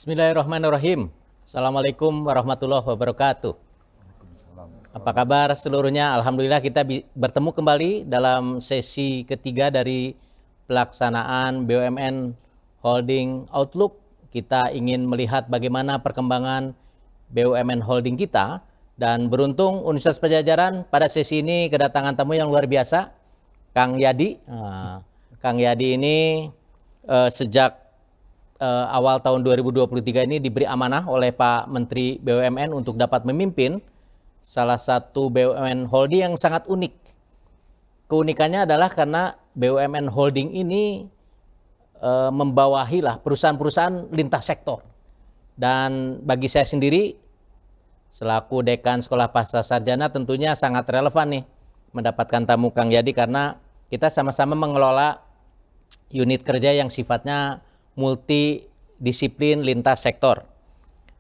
Bismillahirrahmanirrahim. Assalamualaikum warahmatullahi wabarakatuh. Apa kabar seluruhnya? Alhamdulillah kita bertemu kembali dalam sesi ketiga dari pelaksanaan BUMN Holding Outlook. Kita ingin melihat bagaimana perkembangan BUMN Holding kita, dan beruntung Universitas Padjadjaran pada sesi ini kedatangan tamu yang luar biasa, Kang Yadi. Kang Yadi ini sejak awal tahun 2023 ini diberi amanah oleh Pak Menteri BUMN untuk dapat memimpin salah satu BUMN Holding yang sangat unik. Keunikannya adalah karena BUMN Holding ini membawahi perusahaan-perusahaan lintas sektor. Dan bagi saya sendiri, selaku Dekan Sekolah Pasca Sarjana, tentunya sangat relevan nih mendapatkan tamu Kang Yadi, karena kita sama-sama mengelola unit kerja yang sifatnya multidisiplin lintas sektor.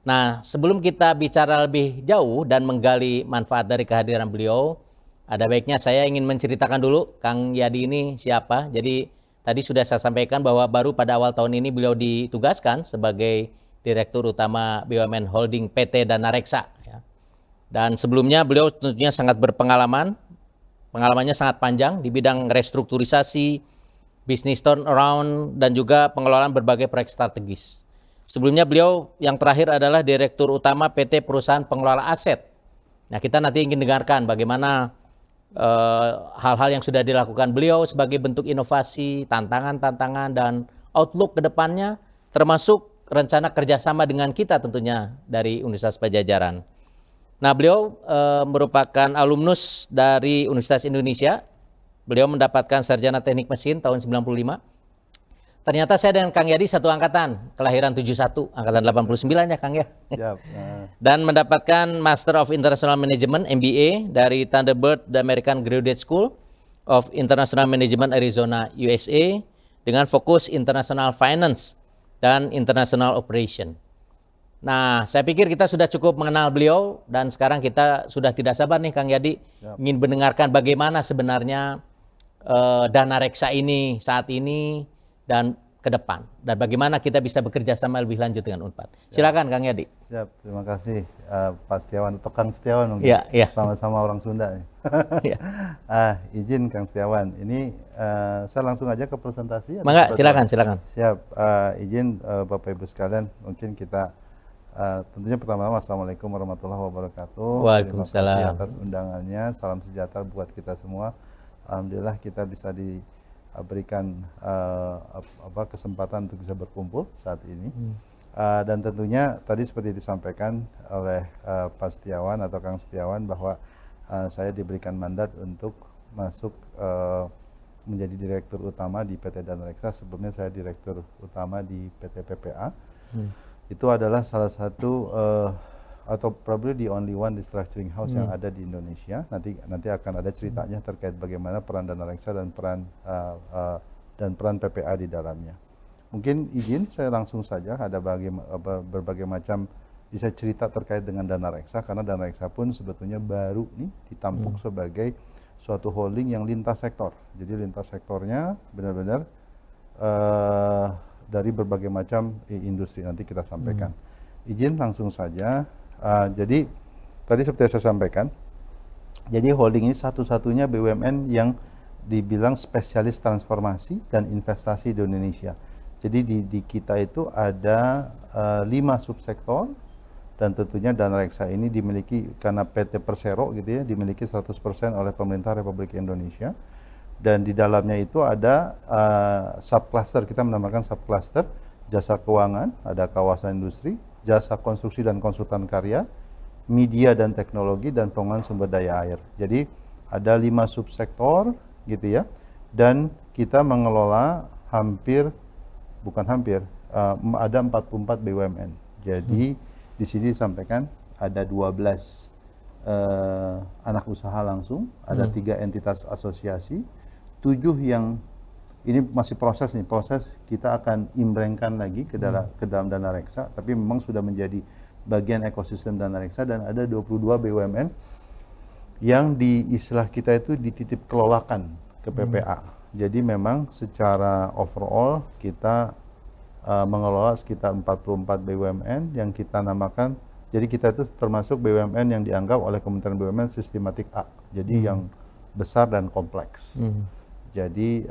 Nah, sebelum kita bicara lebih jauh dan menggali manfaat dari kehadiran beliau, ada baiknya saya ingin menceritakan dulu Kang Yadi ini siapa. Jadi tadi sudah saya sampaikan bahwa baru pada awal tahun ini beliau ditugaskan sebagai Direktur Utama BUMN Holding PT Danareksa. Dan sebelumnya beliau tentunya sangat berpengalaman, pengalamannya sangat panjang di bidang restrukturisasi, bisnis turnaround, dan juga pengelolaan berbagai proyek strategis. Sebelumnya beliau yang terakhir adalah Direktur Utama PT Perusahaan Pengelola Aset. Nah, kita nanti ingin dengarkan bagaimana hal-hal yang sudah dilakukan beliau sebagai bentuk inovasi, tantangan-tantangan, dan outlook ke depannya, termasuk rencana kerjasama dengan kita tentunya dari Universitas Padjadjaran. Nah, beliau merupakan alumnus dari Universitas Indonesia. Beliau mendapatkan sarjana teknik mesin tahun 95. Ternyata saya dengan Kang Yadi satu angkatan, kelahiran 71, angkatan 89 ya Kang ya. Siap. Dan mendapatkan Master of International Management MBA dari Thunderbird The American Graduate School of International Management Arizona USA dengan fokus International Finance dan International Operation. Nah, saya pikir kita sudah cukup mengenal beliau, dan sekarang kita sudah tidak sabar nih Kang Yadi ingin mendengarkan bagaimana sebenarnya Danareksa ini saat ini dan ke depan, dan bagaimana kita bisa bekerja sama lebih lanjut dengan Unpad. Silakan Kang Yadi. Siap, terima kasih Pak Setiawan atau Kang Setiawan mungkin. Iya. Sama-sama orang Sunda nih. Iya. Izin Kang Setiawan, ini saya langsung aja ke presentasi. Mangga, silakan. Siap, izin Bapak Ibu sekalian, mungkin kita tentunya pertama, Assalamualaikum warahmatullahi wabarakatuh. Waalaikumsalam. Terima kasih atas undangannya, salam sejahtera buat kita semua. Alhamdulillah kita bisa diberikan kesempatan untuk bisa berkumpul saat ini. Dan tentunya tadi seperti disampaikan oleh Pak Setiawan atau Kang Setiawan bahwa saya diberikan mandat untuk masuk menjadi Direktur Utama di PT Danareksa. Sebelumnya saya Direktur Utama di PT PPA. Itu adalah salah satu atau probably the only one restructuring house yang ada di Indonesia. Nanti akan ada ceritanya terkait bagaimana peran Danareksa dan peran PPA di dalamnya. Mungkin izin saya langsung saja, ada berbagai macam bisa cerita terkait dengan Danareksa, karena Danareksa pun sebetulnya baru nih ditampuk sebagai suatu holding yang lintas sektor. Jadi lintas sektornya benar-benar dari berbagai macam industri, nanti kita sampaikan. Izin langsung saja. Jadi tadi seperti saya sampaikan, jadi holding ini satu-satunya BUMN yang dibilang spesialis transformasi dan investasi di Indonesia. Jadi di kita itu ada 5 subsektor, dan tentunya Danareksa ini dimiliki karena PT Persero gitu ya, dimiliki 100% oleh pemerintah Republik Indonesia. Dan di dalamnya itu ada subcluster, kita menamakan subcluster jasa keuangan, ada kawasan industri, jasa konstruksi dan konsultan karya, media dan teknologi, dan pengembangan sumber daya air. Jadi ada 5 subsektor gitu ya, dan kita mengelola ada 44 BUMN. Jadi di sini disampaikan ada 12 anak usaha langsung, ada 3 entitas asosiasi, 7 yang ini masih proses kita akan imbrengkan lagi ke dalam Danareksa, tapi memang sudah menjadi bagian ekosistem Danareksa, dan ada 22 BUMN yang di istilah kita itu dititip kelolakan ke PPA. Jadi memang secara overall kita mengelola sekitar 44 BUMN yang kita namakan, jadi kita itu termasuk BUMN yang dianggap oleh Kementerian BUMN sistematik A, jadi yang besar dan kompleks. Jadi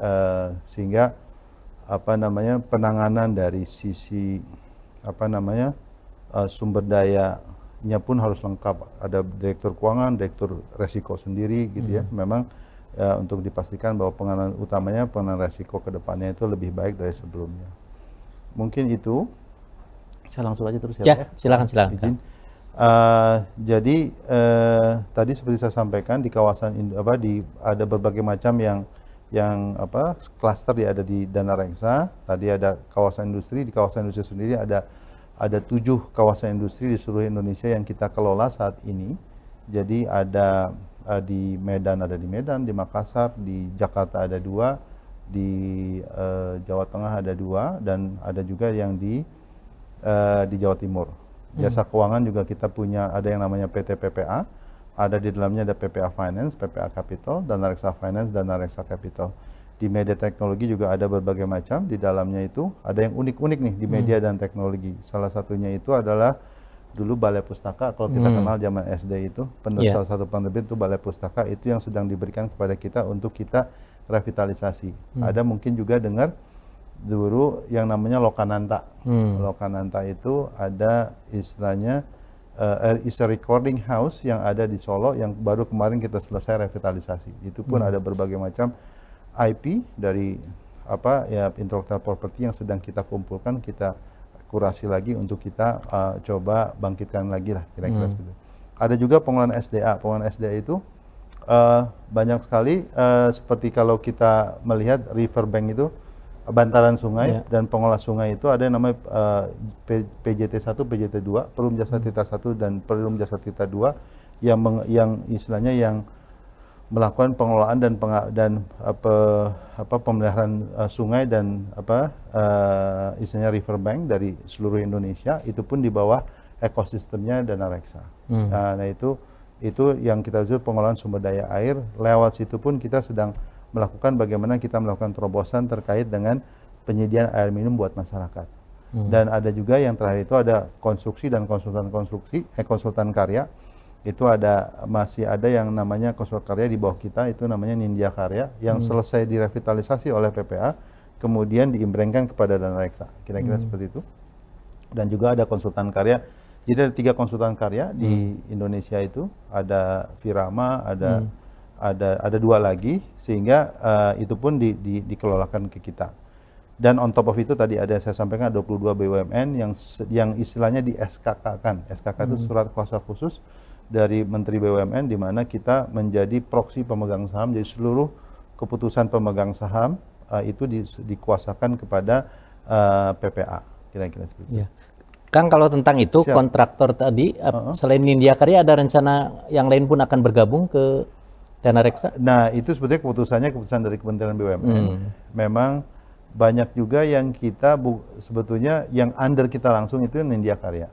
sehingga penanganan dari sisi sumber dayanya pun harus lengkap. Ada direktur keuangan, direktur resiko sendiri gitu ya. Memang untuk dipastikan bahwa penanganan utamanya penanganan resiko ke depannya itu lebih baik dari sebelumnya. Mungkin itu. Saya langsung aja terus ya. Ya, silakan. Izin. Jadi tadi seperti saya sampaikan di kawasan ada berbagai macam yang klaster ada di Dana Reksa. Tadi ada kawasan industri, di kawasan industri sendiri ada 7 kawasan industri di seluruh Indonesia yang kita kelola saat ini. Jadi ada di Medan, di Makassar, di Jakarta ada 2, di Jawa Tengah ada 2, dan ada juga yang di Jawa Timur. Jasa keuangan juga kita punya, ada yang namanya PT PPA, ada di dalamnya ada PPA Finance, PPA Capital, Dana Reksa Finance, Dana Reksa Capital. Di media teknologi juga ada berbagai macam, di dalamnya itu ada yang unik-unik nih di media dan teknologi. Salah satunya itu adalah dulu Balai Pustaka, kalau kita kenal zaman SD itu, salah satu penerbit itu Balai Pustaka, itu yang sedang diberikan kepada kita untuk kita revitalisasi. Ada mungkin juga dengar dulu yang namanya Lokananta. Lokananta itu ada istilahnya is a recording house yang ada di Solo yang baru kemarin kita selesai revitalisasi. Itu pun ada berbagai macam IP dari intellectual property yang sedang kita kumpulkan, kita kurasi lagi untuk kita coba bangkitkan lagi lah kira-kira seperti itu. Ada juga pengelolaan SDA. Pengelolaan SDA itu banyak sekali seperti kalau kita melihat riverbank itu bantaran sungai dan pengelola sungai itu ada yang namanya PJT 1, PJT 2, Perum Jasa Tirta 1 dan Perum Jasa Tirta 2 yang istilahnya yang melakukan pengelolaan dan pemeliharaan sungai dan istilahnya riverbank dari seluruh Indonesia, itu pun di bawah ekosistemnya Dana Reksa. Nah itu yang kita sebut pengelolaan sumber daya air. Lewat situ pun kita sedang melakukan bagaimana kita melakukan terobosan terkait dengan penyediaan air minum buat masyarakat. Dan ada juga yang terakhir itu ada konstruksi dan konsultan karya. Itu masih ada yang namanya konsultan karya di bawah kita, itu namanya Nindya Karya, yang selesai direvitalisasi oleh PPA, kemudian diimbrengkan kepada Dana Reksa. Kira-kira seperti itu. Dan juga ada konsultan karya. Jadi ada 3 konsultan karya di Indonesia itu, ada Firama, ada 2 lagi, sehingga itu pun dikelolakan ke kita. Dan on top of itu tadi ada saya sampaikan 22 BUMN yang istilahnya di SKK-kan. SKK itu surat kuasa khusus dari Menteri BUMN, di mana kita menjadi proksi pemegang saham. Jadi seluruh keputusan pemegang saham itu dikuasakan kepada PPA. Kira-kira seperti itu. Kang, kalau tentang itu kontraktor tadi, selain Nindya Karya ada rencana yang lain pun akan bergabung ke Dana Reksa? Nah, itu sebetulnya keputusan dari Kementerian BUMN. Memang banyak juga yang kita sebetulnya yang under kita langsung itu Nindya Karya.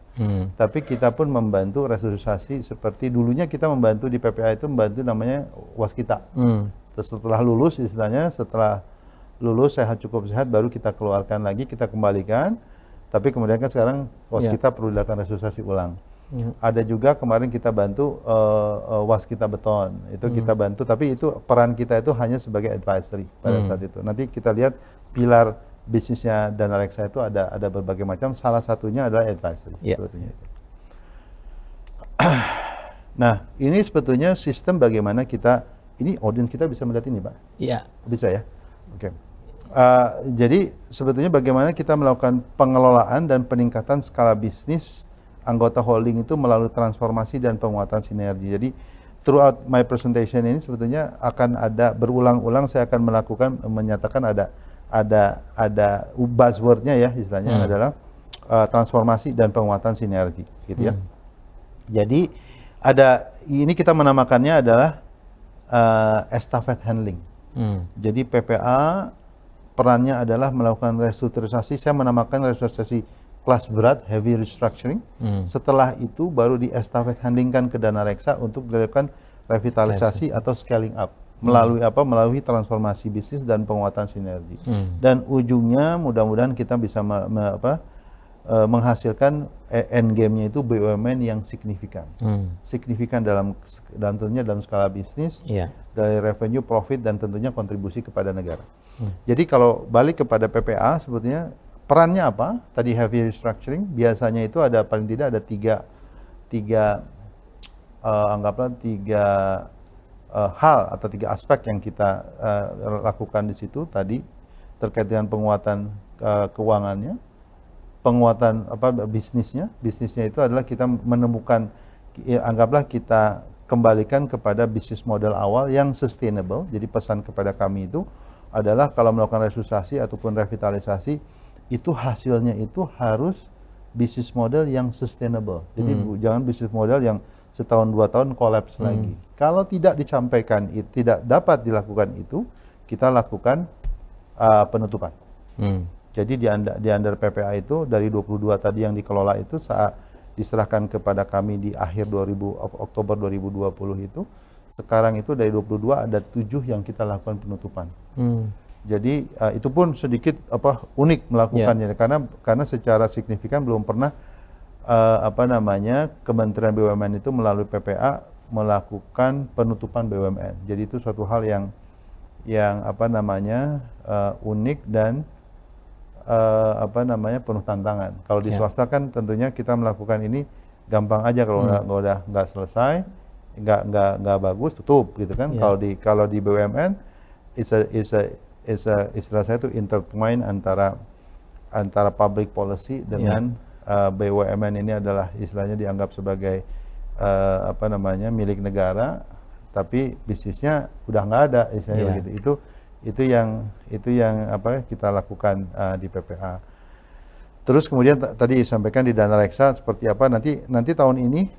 Tapi kita pun membantu restrukturisasi, seperti dulunya kita membantu di PPA itu membantu namanya Waskita. Setelah lulus istilahnya, setelah lulus cukup sehat baru kita keluarkan lagi, kita kembalikan. Tapi kemudian kan sekarang Waskita perlu dilakukan restrukturisasi ulang. Ada juga kemarin kita bantu Waskita Beton, itu kita bantu, tapi itu peran kita itu hanya sebagai advisory pada saat itu. Nanti kita lihat pilar bisnisnya Dana Reksa itu ada berbagai macam, salah satunya adalah advisory. Sebetulnya itu. Nah, ini sebetulnya sistem bagaimana ini audiens kita bisa melihat ini, Pak? Iya. Bisa ya? Oke. Jadi sebetulnya bagaimana kita melakukan pengelolaan dan peningkatan skala bisnis anggota holding itu melalui transformasi dan penguatan sinergi. Jadi throughout my presentation ini sebetulnya akan ada berulang-ulang saya akan menyatakan ada buzzwordnya ya istilahnya adalah transformasi dan penguatan sinergi, gitu ya. Jadi ini kita menamakannya adalah estafette handling. Jadi PPA perannya adalah melakukan restrukturisasi. Saya menamakan restrukturisasi kelas berat, heavy restructuring. Setelah itu baru di estafette handlingkan ke Dana Reksa untuk dilakukan revitalisasi atau scaling up, melalui transformasi bisnis dan penguatan sinergi. Dan ujungnya mudah-mudahan kita bisa menghasilkan end game-nya itu BUMN yang signifikan. Signifikan tentunya dalam skala bisnis, dari revenue, profit, dan tentunya kontribusi kepada negara. Jadi kalau balik kepada PPA sebetulnya perannya apa? Tadi heavy restructuring, biasanya itu ada paling tidak ada tiga hal atau tiga aspek yang kita lakukan di situ tadi terkait dengan penguatan keuangannya, penguatan bisnisnya itu adalah kita menemukan, anggaplah kita kembalikan kepada bisnis model awal yang sustainable. Jadi pesan kepada kami itu adalah kalau melakukan restrukturisasi ataupun revitalisasi itu hasilnya itu harus bisnis model yang sustainable. Jadi jangan bisnis model yang setahun 2 tahun kolaps lagi. Kalau tidak disampaikan, tidak dapat dilakukan itu, kita lakukan penutupan. Jadi di under PPA itu dari 22 tadi yang dikelola itu saat diserahkan kepada kami di akhir Oktober 2020 itu, sekarang itu dari 22 ada 7 yang kita lakukan penutupan. Jadi itu pun sedikit unik melakukannya karena secara signifikan belum pernah Kementerian BUMN itu melalui PPA melakukan penutupan BUMN. Jadi itu suatu hal yang unik dan penuh tantangan. Kalau di swasta kan tentunya kita melakukan ini gampang aja, kalau nggak selesai, nggak bagus, tutup gitu kan. Kalau di BUMN istilah saya itu intertwine antara public policy dengan BUMN ini adalah istilahnya dianggap sebagai milik negara, tapi bisnisnya udah nggak ada istilahnya begitu. Itu yang kita lakukan di PPA. Terus kemudian tadi disampaikan di dana reksa seperti apa nanti tahun ini,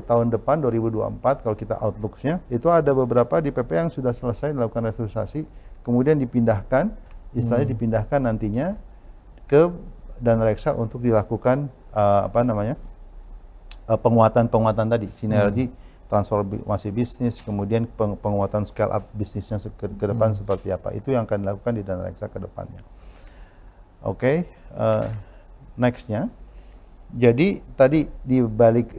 tahun depan 2024 kalau kita outlooksnya itu ada beberapa di PPA yang sudah selesai melakukan restrukturisasi, kemudian dipindahkan, istilahnya dipindahkan nantinya ke dana reksa untuk dilakukan penguatan tadi, sinergi, transformasi bisnis, kemudian penguatan scale up bisnisnya ke depan seperti apa. Itu yang akan dilakukan di dana reksa ke depannya. Nextnya. Jadi tadi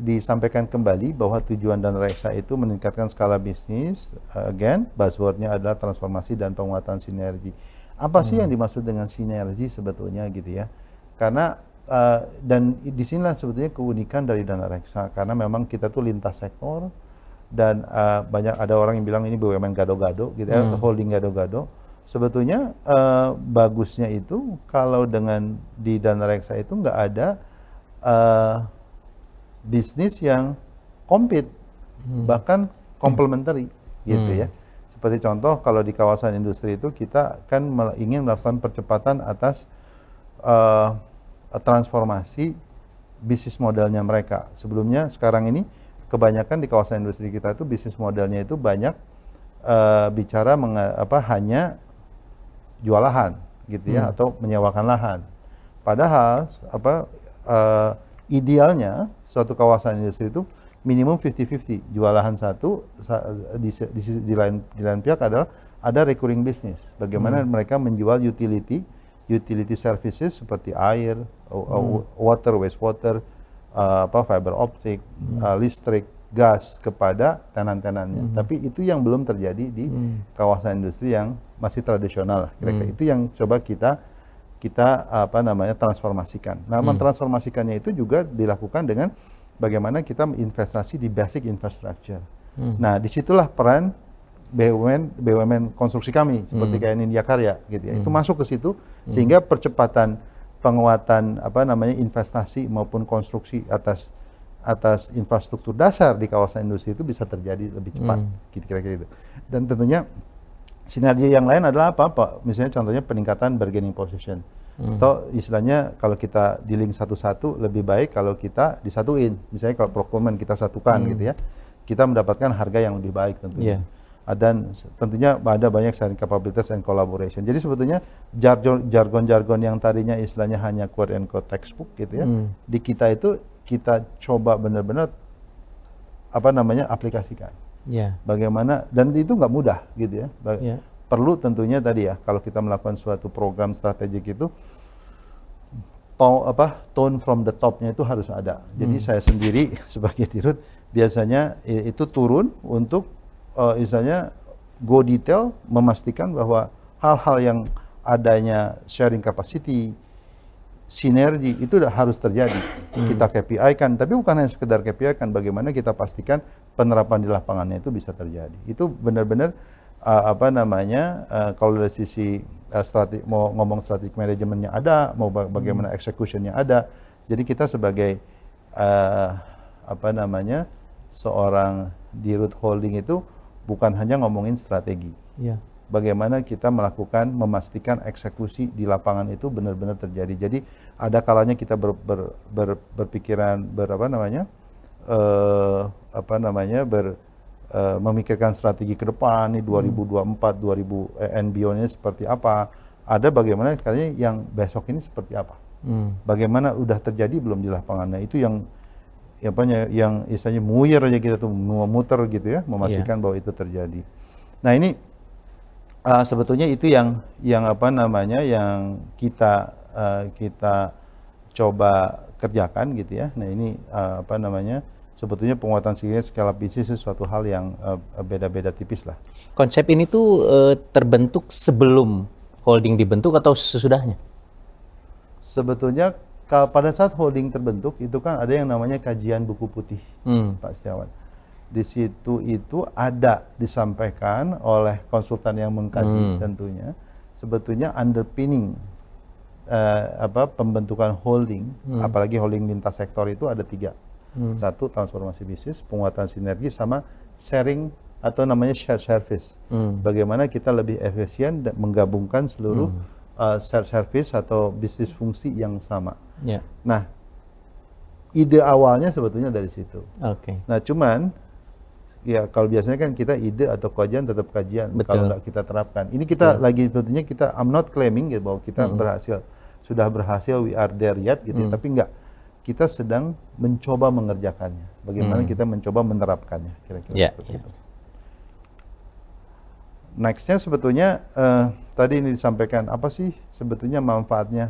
disampaikan kembali bahwa tujuan dana reksa itu meningkatkan skala bisnis. Again, buzzword-nya adalah transformasi dan penguatan sinergi. Apa sih yang dimaksud dengan sinergi sebetulnya gitu ya? Karena dan disinilah sebetulnya keunikan dari dana reksa, karena memang kita tuh lintas sektor dan banyak ada orang yang bilang ini BUMN gado-gado gitu ya, holding gado-gado. Sebetulnya bagusnya itu kalau di dana reksa itu nggak ada bisnis yang compete, bahkan complementary gitu ya. Seperti contoh kalau di kawasan industri itu kita kan ingin melakukan percepatan atas transformasi bisnis modelnya mereka. Sebelumnya sekarang ini kebanyakan di kawasan industri kita itu bisnis modelnya itu banyak bicara hanya jual lahan gitu ya, atau menyewakan lahan. Padahal idealnya suatu kawasan industri itu minimum 50-50, jual lahan satu, di lain pihak adalah ada recurring business. Bagaimana mereka menjual utility services seperti air, water, wastewater, fiber optik, listrik, gas kepada tenan-tenannya. Tapi itu yang belum terjadi di kawasan industri yang masih tradisional. Kira-kira itu yang coba kita transformasikan. Nah, mentransformasikannya itu juga dilakukan dengan bagaimana kita investasi di basic infrastructure. Nah, disitulah peran BUMN konstruksi kami seperti kayak Nindya Karya gitu ya. Itu masuk ke situ sehingga percepatan penguatan investasi maupun konstruksi atas infrastruktur dasar di kawasan industri itu bisa terjadi lebih cepat, kira-kira gitu. Dan tentunya sinergi yang lain adalah apa? Misalnya contohnya peningkatan bargaining position. Atau istilahnya kalau kita di link satu-satu lebih baik kalau kita disatuin. Misalnya kalau procurement kita satukan gitu ya. Kita mendapatkan harga yang lebih baik tentunya. Dan tentunya ada banyak sharing capabilities and collaboration. Jadi sebetulnya jargon-jargon yang tadinya istilahnya hanya quote and quote textbook gitu ya. Di kita itu kita coba benar-benar aplikasikan. Ya. Bagaimana, dan itu nggak mudah gitu ya. Ya. Perlu tentunya tadi ya, kalau kita melakukan suatu program strategik itu tone from the top-nya itu harus ada. Jadi saya sendiri sebagai dirut biasanya itu turun untuk misalnya go detail, memastikan bahwa hal-hal yang adanya sharing capacity, sinergi itu harus terjadi. Kita KPI kan, tapi bukan hanya sekedar KPI kan, bagaimana kita pastikan penerapan di lapangannya itu bisa terjadi. Itu benar-benar kalau dari sisi mau ngomong strategi manajemennya ada, mau bagaimana executionnya ada. Jadi kita sebagai seorang dirut holding itu bukan hanya ngomongin strategi. Ya. Bagaimana kita memastikan eksekusi di lapangan itu benar-benar terjadi. Jadi ada kalanya kita berpikiran memikirkan strategi ke depan nih 2024, and beyond ini seperti apa. Ada bagaimana kayaknya yang besok ini seperti apa. Bagaimana udah terjadi belum di lapangan. Nah, itu yang istilahnya muyar aja kita tuh muter gitu ya, memastikan bahwa itu terjadi. Nah, ini sebetulnya itu yang kita coba kerjakan gitu ya. Nah, ini sebetulnya penguatan skala bisnis sesuatu hal yang beda-beda tipis lah. Konsep ini tuh terbentuk sebelum holding dibentuk atau sesudahnya? Sebetulnya pada saat holding terbentuk itu kan ada yang namanya kajian buku putih, Pak Setiawan. Di situ itu ada disampaikan oleh konsultan yang mengkaji tentunya. Sebetulnya underpinning pembentukan holding, apalagi holding lintas sektor itu ada 3. Satu, transformasi bisnis, penguatan sinergi, sama sharing atau namanya shared service. Bagaimana kita lebih efisien dan menggabungkan seluruh shared service atau bisnis fungsi yang sama. Yeah. Nah, ide awalnya sebetulnya dari situ. Okay. Nah, cuman ya kalau biasanya kan kita ide atau kajian tetap kajian. Betul. Kalau nggak kita terapkan. Ini kita lagi sebetulnya I'm not claiming gitu bahwa kita sudah berhasil, we are there yet gitu, tapi enggak. Kita sedang mencoba mengerjakannya. Bagaimana kita mencoba menerapkannya, kira-kira seperti itu. Nextnya sebetulnya tadi ini disampaikan apa sih sebetulnya manfaatnya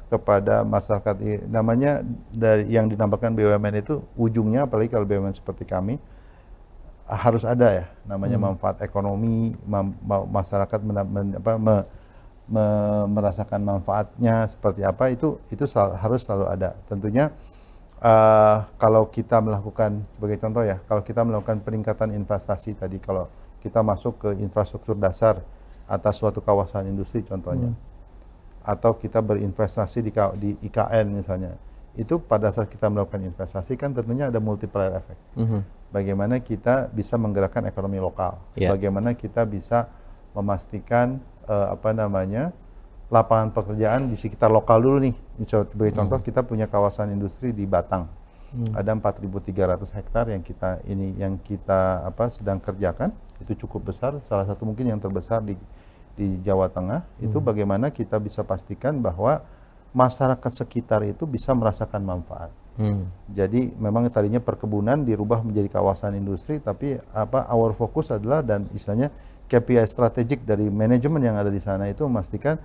kepada masyarakat. Namanya dari yang dinamakan BUMN itu ujungnya, apalagi kalau BUMN seperti kami, harus ada ya namanya manfaat ekonomi, masyarakat merasakan manfaatnya seperti apa, itu harus selalu ada. Tentunya kalau kita melakukan, sebagai contoh ya, kalau kita melakukan peningkatan investasi tadi, kalau kita masuk ke infrastruktur dasar atas suatu kawasan industri contohnya, atau kita berinvestasi di IKN misalnya, itu pada saat kita melakukan investasi kan tentunya ada multiplier effect. Bagaimana kita bisa menggerakkan ekonomi lokal, bagaimana kita bisa memastikan lapangan pekerjaan di sekitar lokal dulu nih. Sebagai contoh, kita punya kawasan industri di Batang. Ada 4.300 hektar yang kita sedang kerjakan. Itu cukup besar, salah satu mungkin yang terbesar di Jawa Tengah. Itu bagaimana kita bisa pastikan bahwa masyarakat sekitar itu bisa merasakan manfaat. Jadi memang tadinya perkebunan dirubah menjadi kawasan industri, tapi our focus adalah, dan istilahnya KPI strategik dari manajemen yang ada di sana itu memastikan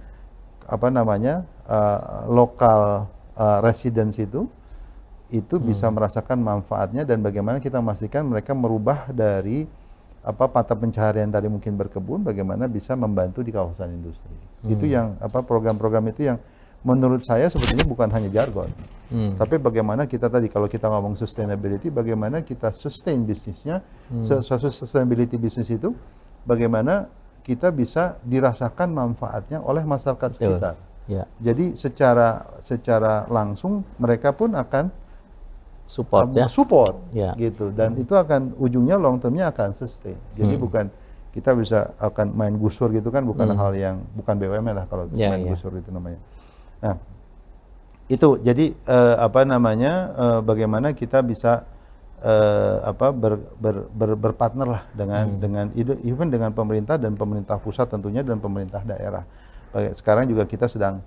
lokal residents itu bisa merasakan manfaatnya, dan bagaimana kita memastikan mereka merubah dari mata pencaharian tadi mungkin berkebun, bagaimana bisa membantu di kawasan industri. Itu yang program-program itu yang menurut saya sebetulnya bukan hanya jargon, tapi bagaimana kita tadi kalau kita ngomong sustainability, bagaimana kita sustain bisnisnya, sustainability bisnis itu bagaimana kita bisa dirasakan manfaatnya oleh masyarakat sekitar. Ya. Jadi secara langsung mereka pun akan support gitu, dan itu akan ujungnya long termnya akan sustain. Jadi bukan kita bisa akan main gusur gitu kan, bukan hal yang bukan BUMN lah kalau main gusur itu namanya. Nah, itu jadi bagaimana kita bisa berpartner lah dengan even dengan pemerintah dan pemerintah pusat tentunya, dan pemerintah daerah. Sekarang juga kita sedang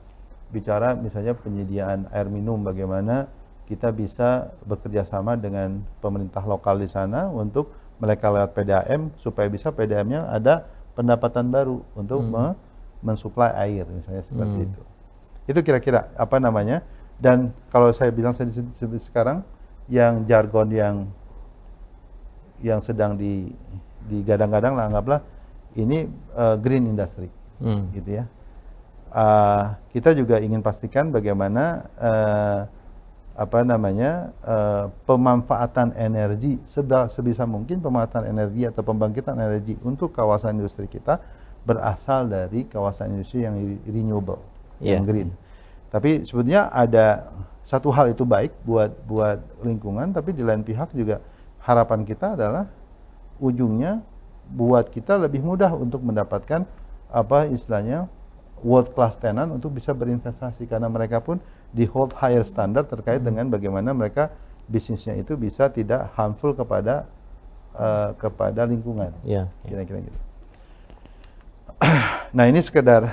bicara misalnya penyediaan air minum, bagaimana kita bisa bekerja sama dengan pemerintah lokal di sana untuk mereka lewat PDAM supaya bisa PDAM-nya ada pendapatan baru untuk mensuplai air misalnya seperti itu. Itu kira-kira apa namanya? Dan kalau saya bilang sekarang yang jargon yang sedang digadang-gadang lah, anggaplah ini green industry, gitu ya. Kita juga ingin pastikan bagaimana pemanfaatan energi sebisa mungkin pemanfaatan energi atau pembangkitan energi untuk kawasan industri kita berasal dari kawasan industri yang renewable, yang green. Tapi sebetulnya ada satu hal itu baik buat lingkungan, tapi di lain pihak juga harapan kita adalah ujungnya buat kita lebih mudah untuk mendapatkan istilahnya world class tenant untuk bisa berinvestasi, karena mereka pun di hold higher standard terkait dengan bagaimana mereka bisnisnya itu bisa tidak harmful kepada lingkungan. Kira-kira gitu. Nah, ini sekedar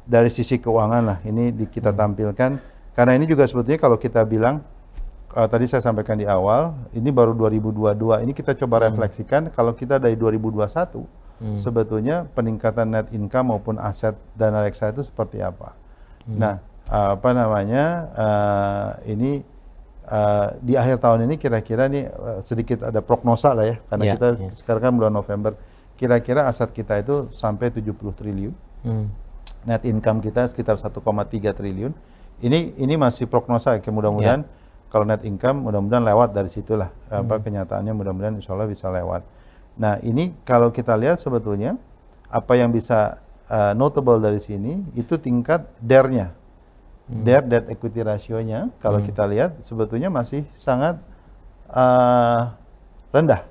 dari sisi keuangan lah, ini kita tampilkan, karena ini juga sebetulnya kalau kita bilang tadi saya sampaikan di awal, ini baru 2022, ini kita coba refleksikan kalau kita dari 2021 sebetulnya peningkatan net income maupun aset dana reksa itu seperti apa. Nah, ini di akhir tahun ini kira-kira nih sedikit ada prognosa lah ya, karena kita sekarang kan bulan November, kira-kira aset kita itu sampai 70 triliun. Net income kita sekitar 1,3 triliun. Ini masih prognosa, mudah-mudahan kalau net income mudah-mudahan lewat dari situlah. Kenyataannya mudah-mudahan insya Allah bisa lewat. Nah, ini kalau kita lihat sebetulnya apa yang bisa notable dari sini itu tingkat DER-nya. DER, debt equity ratio-nya kalau kita lihat sebetulnya masih sangat rendah.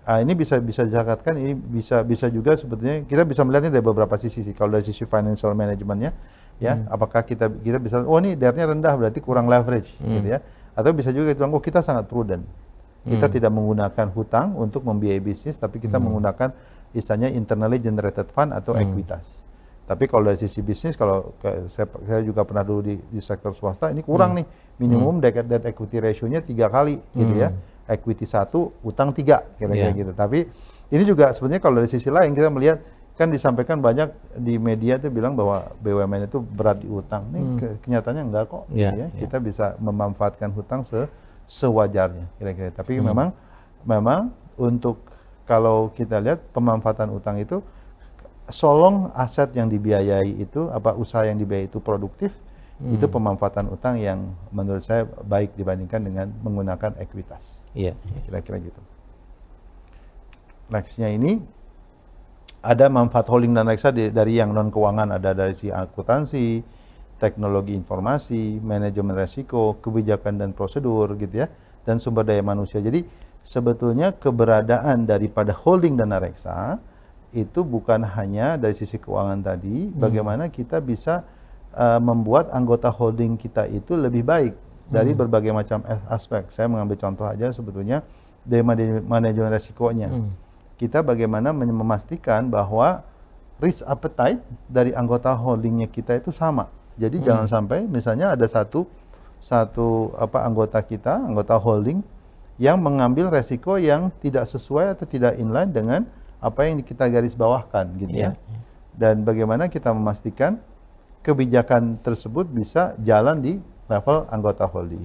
Ini bisa dicakatkan, ini bisa juga sebetulnya kita bisa melihatnya dari beberapa sisi sih. Kalau dari sisi financial managementnya, ya, apakah kita bisa, oh ini DER-nya rendah berarti kurang leverage, gitu ya. Atau bisa juga kita bilang, oh kita sangat prudent. Kita tidak menggunakan hutang untuk membiayai bisnis, tapi kita menggunakan istilahnya internally generated fund atau ekuitas. Tapi kalau dari sisi bisnis, kalau saya juga pernah dulu di sektor swasta, ini kurang nih, minimum debt equity ratio-nya 3 kali, gitu ya. Equity 1, utang 3, kira-kira gitu. Tapi ini juga sebenarnya kalau dari sisi lain kita melihat, kan disampaikan banyak di media itu bilang bahwa BUMN itu berat di utang. Ini kenyataannya enggak kok. Ya. Kita bisa memanfaatkan hutang sewajarnya, kira-kira. Tapi memang untuk kalau kita lihat pemanfaatan utang itu, solong aset yang dibiayai itu, usaha yang dibiayai itu produktif, itu pemanfaatan utang yang menurut saya baik dibandingkan dengan menggunakan ekuitas. Kira-kira gitu. Nextnya ini ada manfaat holding dan reksa dari yang non keuangan, ada dari si akuntansi, teknologi informasi, manajemen resiko, kebijakan dan prosedur, gitu ya, dan sumber daya manusia. Jadi sebetulnya keberadaan daripada holding dana reksa itu bukan hanya dari sisi keuangan tadi, bagaimana kita bisa membuat anggota holding kita itu lebih baik dari berbagai macam aspek. Saya mengambil contoh aja sebetulnya dari manajemen resikonya. Kita bagaimana memastikan bahwa risk appetite dari anggota holdingnya kita itu sama. Jadi jangan sampai misalnya ada satu anggota kita, anggota holding yang mengambil resiko yang tidak sesuai atau tidak inline dengan apa yang kita garis bawahkan, gitu ya. Dan bagaimana kita memastikan kebijakan tersebut bisa jalan di level anggota holding.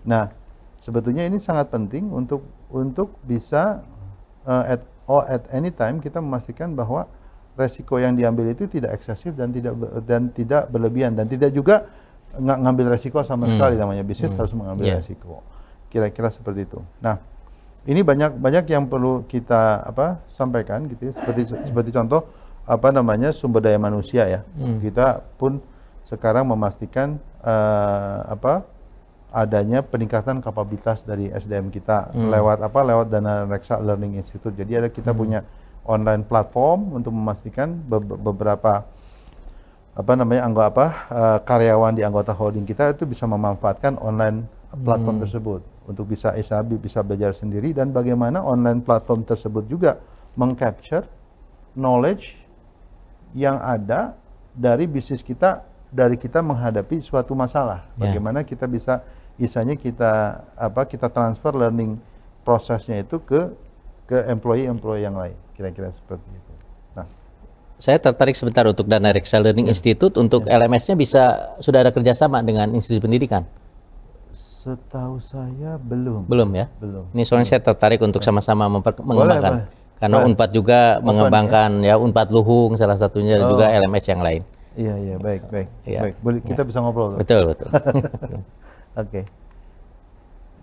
Nah, sebetulnya ini sangat penting untuk bisa at any time kita memastikan bahwa resiko yang diambil itu tidak eksesif dan tidak berlebihan, dan tidak juga ngambil resiko sama sekali. Namanya bisnis harus mengambil resiko. Kira-kira seperti itu. Nah, ini banyak yang perlu kita sampaikan, gitu ya. Seperti contoh sumber daya manusia ya. Kita pun sekarang memastikan adanya peningkatan kapabilitas dari SDM kita lewat Dana Reksa Learning Institute. Jadi kita punya online platform untuk memastikan beberapa karyawan di anggota holding kita itu bisa memanfaatkan online platform tersebut untuk bisa belajar sendiri, dan bagaimana online platform tersebut juga mengcapture knowledge yang ada dari bisnis kita dari kita menghadapi suatu masalah. Bagaimana kita bisa isanya kita transfer learning prosesnya itu ke employee yang lain, kira-kira seperti itu. Nah, saya tertarik sebentar untuk Dana Reksa Learning Institute untuk LMS-nya sudah ada kerjasama dengan institusi pendidikan. Setahu saya belum. Belum ya? Belum. Ini soalnya saya tertarik untuk sama-sama mengembangkan. Boleh. Karena Unpad juga mengembangkan ya Unpad Luhung salah satunya dan juga LMS yang lain. Iya, baik. Ya. Baik. Boleh kita bisa ngobrol. Betul. Oke.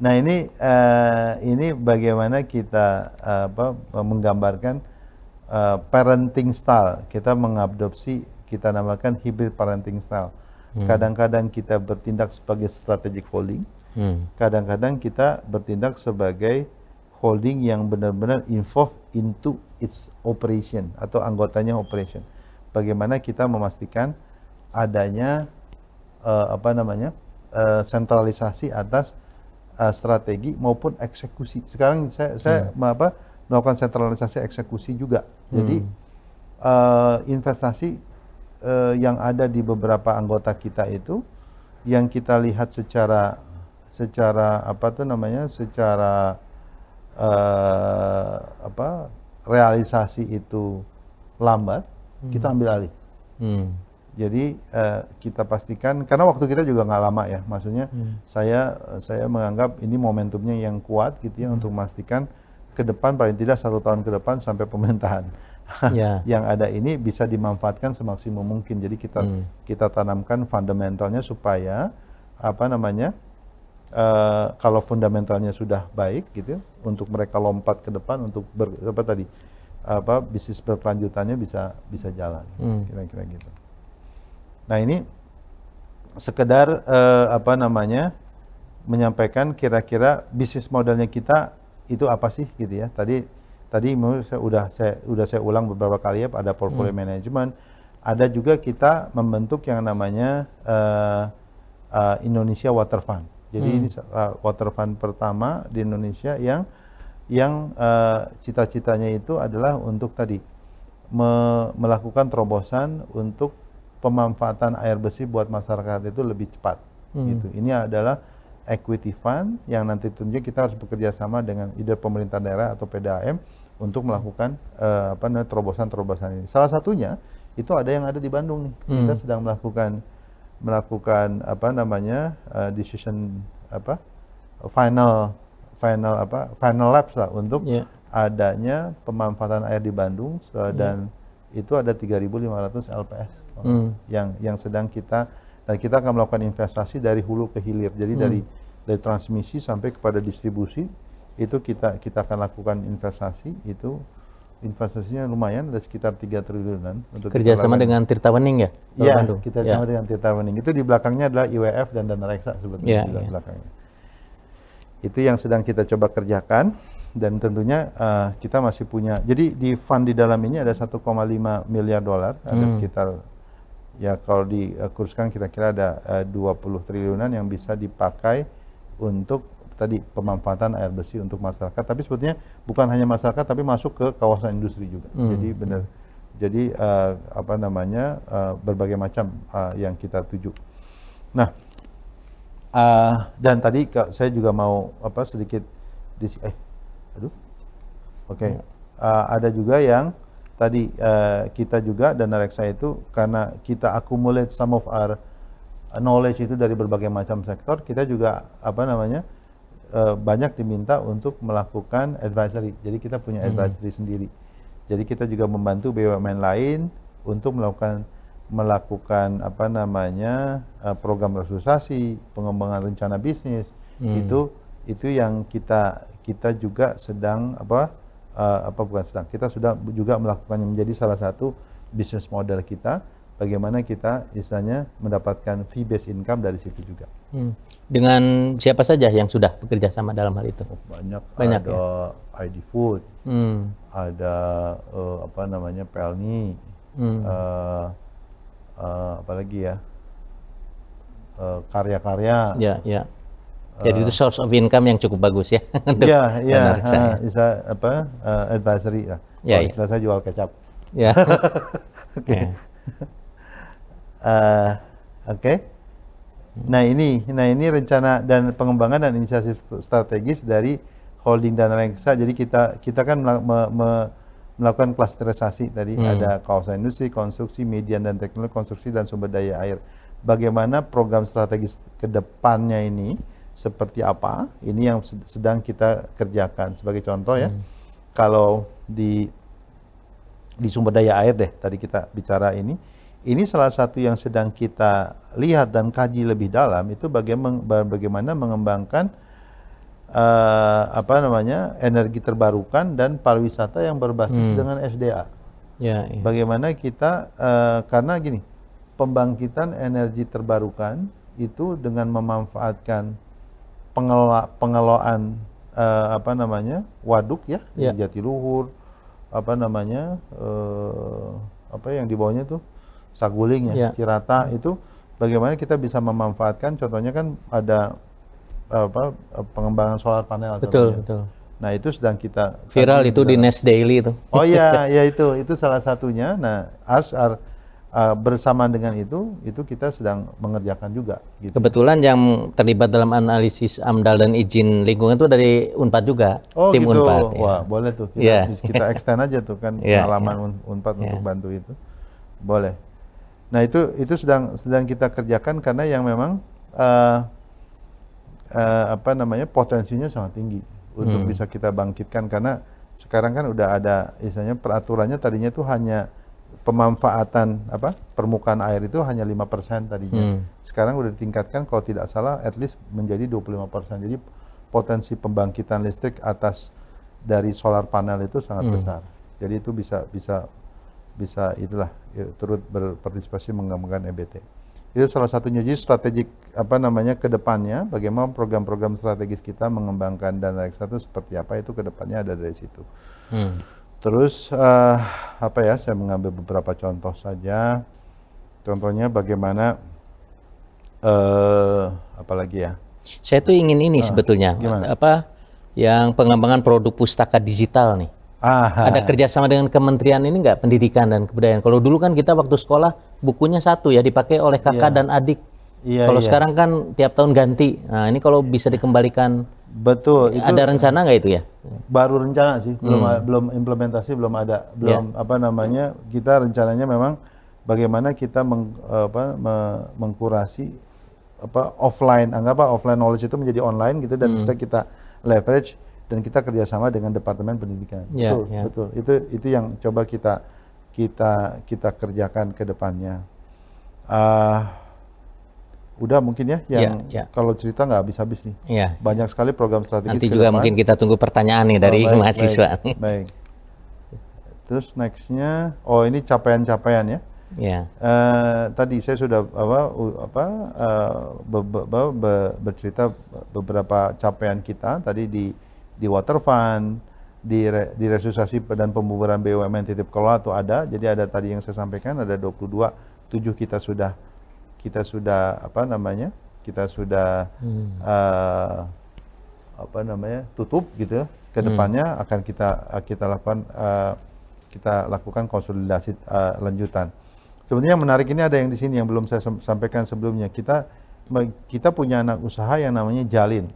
Nah, ini bagaimana kita menggambarkan parenting style. Kita mengadopsi, kita namakan hybrid parenting style. Kadang-kadang kita bertindak sebagai strategic holding. Kadang-kadang kita bertindak sebagai holding yang benar-benar involved into its operation atau anggotanya operation. Bagaimana kita memastikan adanya sentralisasi atas strategi maupun eksekusi. Sekarang saya melakukan sentralisasi eksekusi juga. Jadi investasi yang ada di beberapa anggota kita itu yang kita lihat secara realisasi itu lambat, kita ambil alih. Jadi kita pastikan, karena waktu kita juga nggak lama ya, maksudnya saya menganggap ini momentumnya yang kuat gitu ya untuk memastikan ke depan paling tidak 1 tahun ke depan sampai pemerintahan yang ada ini bisa dimanfaatkan semaksimum mungkin. Jadi kita tanamkan fundamentalnya supaya kalau fundamentalnya sudah baik gitu untuk mereka lompat ke depan untuk bisnis berkelanjutannya bisa jalan, kira-kira gitu. Nah, ini sekedar menyampaikan kira-kira bisnis modelnya kita itu apa sih gitu ya. Tadi saya ulang beberapa kali ya, ada portfolio management, ada juga kita membentuk yang namanya Indonesia Water Fund. Jadi ini water fund pertama di Indonesia yang cita-citanya itu adalah untuk melakukan terobosan untuk pemanfaatan air bersih buat masyarakat itu lebih cepat. Gitu. Ini adalah equity fund yang nanti tentunya kita harus bekerja sama dengan either pemerintah daerah atau PDAM untuk melakukan terobosan-terobosan ini. Salah satunya itu ada yang ada di Bandung nih. Kita sedang melakukan decision final labs lah untuk adanya pemanfaatan air di Bandung dan itu ada 3.500 LPS yang sedang kita akan melakukan investasi dari hulu ke hilir. Jadi dari transmisi sampai kepada distribusi itu kita akan lakukan investasi. Itu investasinya lumayan, ada sekitar 3 triliunan. Kerjasama dengan Tirtawening ya? Iya, kita sama dengan Tirtawening. Itu di belakangnya adalah IWF dan Dana Reksa sebetulnya di belakangnya. Itu yang sedang kita coba kerjakan dan tentunya kita masih punya. Jadi di fund di dalam ini ada 1,5 miliar dolar, ada sekitar ya kalau dikurskan kira-kira ada 20 triliunan yang bisa dipakai untuk tadi pemanfaatan air bersih untuk masyarakat, tapi sebetulnya bukan hanya masyarakat tapi masuk ke kawasan industri juga. Jadi benar. Jadi berbagai macam yang kita tuju. Nah, dan tadi saya juga mau sedikit ada juga yang tadi kita juga Dana Reksa itu karena kita accumulate some of our knowledge itu dari berbagai macam sektor, kita juga banyak diminta untuk melakukan advisory. Jadi kita punya advisory sendiri. Jadi kita juga membantu BUMN lain untuk melakukan program restrukturisasi, pengembangan rencana bisnis. Itu yang kita juga sedang kita sudah juga melakukannya menjadi salah satu bisnis model kita. Bagaimana kita istilahnya mendapatkan fee based income dari situ juga. Dengan siapa saja yang sudah bekerja sama dalam hal itu? Banyak ada ya? ID Food, ada Pelni, apalagi ya, karya-karya. Ya. Jadi itu source of income yang cukup bagus ya. Advisory lah. Istilah saya jual kecap. Ya. Oke. Oke. Nah ini rencana dan pengembangan dan inisiatif strategis dari holding Dana Reksa. Jadi kita kan melakukan klasterisasi tadi, ada kawasan industri, konstruksi, median dan teknologi, konstruksi dan sumber daya air. Bagaimana program strategis ke depannya ini seperti apa? Ini yang sedang kita kerjakan. Sebagai contoh ya, kalau di sumber daya air deh, tadi kita bicara ini salah satu yang sedang kita lihat dan kaji lebih dalam itu bagaimana mengembangkan energi terbarukan dan pariwisata yang berbasis dengan SDA. Ya, ya. Bagaimana kita karena gini, pembangkitan energi terbarukan itu dengan memanfaatkan pengelolaan waduk ya, Jatiluhur, yang di bawahnya tuh Saguling ya, Cirata, itu bagaimana kita bisa memanfaatkan, contohnya kan ada pengembangan solar panel. Betul, betul. Nah itu sedang kita viral itu di Nest Daily itu. Oh iya, ya itu salah satunya. Nah bersama dengan itu kita sedang mengerjakan juga. Gitu. Kebetulan yang terlibat dalam analisis AMDAL dan izin lingkungan itu dari Unpad juga, tim gitu. Unpad. Wah, boleh tuh. Kita extend aja tuh kan pengalaman Unpad untuk bantu itu. Boleh. Nah itu sedang kita kerjakan karena yang memang potensinya sangat tinggi untuk bisa kita bangkitkan, karena sekarang kan udah ada istilahnya peraturannya, tadinya tuh hanya pemanfaatan permukaan air itu hanya 5% tadinya. Sekarang udah ditingkatkan kalau tidak salah at least menjadi 25%. Jadi potensi pembangkitan listrik atas dari solar panel itu sangat besar. Jadi itu bisa itulah turut berpartisipasi mengembangkan EBT. Itu salah satunya. Jadi strategik ke depannya, bagaimana program-program strategis kita mengembangkan Dana Reksa itu seperti apa, itu ke depannya ada dari situ. Terus saya mengambil beberapa contoh saja. Contohnya bagaimana apalagi ya? Saya tuh ingin ini sebetulnya yang pengembangan produk pustaka digital nih. Ada kerjasama dengan kementerian ini nggak, pendidikan dan kebudayaan? Kalau dulu kan kita waktu sekolah bukunya satu ya, dipakai oleh kakak dan adik. Kalau sekarang kan tiap tahun ganti. Nah ini kalau bisa dikembalikan. Betul. Itu ada rencana nggak itu ya? Baru rencana sih, belum implementasi, belum ada, kita rencananya memang bagaimana kita mengkurasi offline, offline knowledge itu menjadi online gitu, dan bisa kita leverage, dan kita kerjasama dengan Departemen Pendidikan. Betul. Itu yang coba kita kerjakan ke depannya. Udah mungkin ya, kalau cerita nggak habis-habis nih. Banyak sekali program strategis. Nanti juga mungkin kita tunggu pertanyaan nih dari mahasiswa. Baik. Terus nextnya, ini capaian-capaian ya. Tadi saya sudah bercerita beberapa capaian kita tadi di water fund, di restrukturisasi dan pembubaran BUMN titip kelola itu ada. Jadi ada tadi yang saya sampaikan, ada 22, 7 kita sudah tutup gitu. Kedepannya akan kita lakukan konsolidasi lanjutan. Sebenarnya yang menarik ini ada yang di sini yang belum saya sampaikan sebelumnya. Kita punya anak usaha yang namanya Jalin.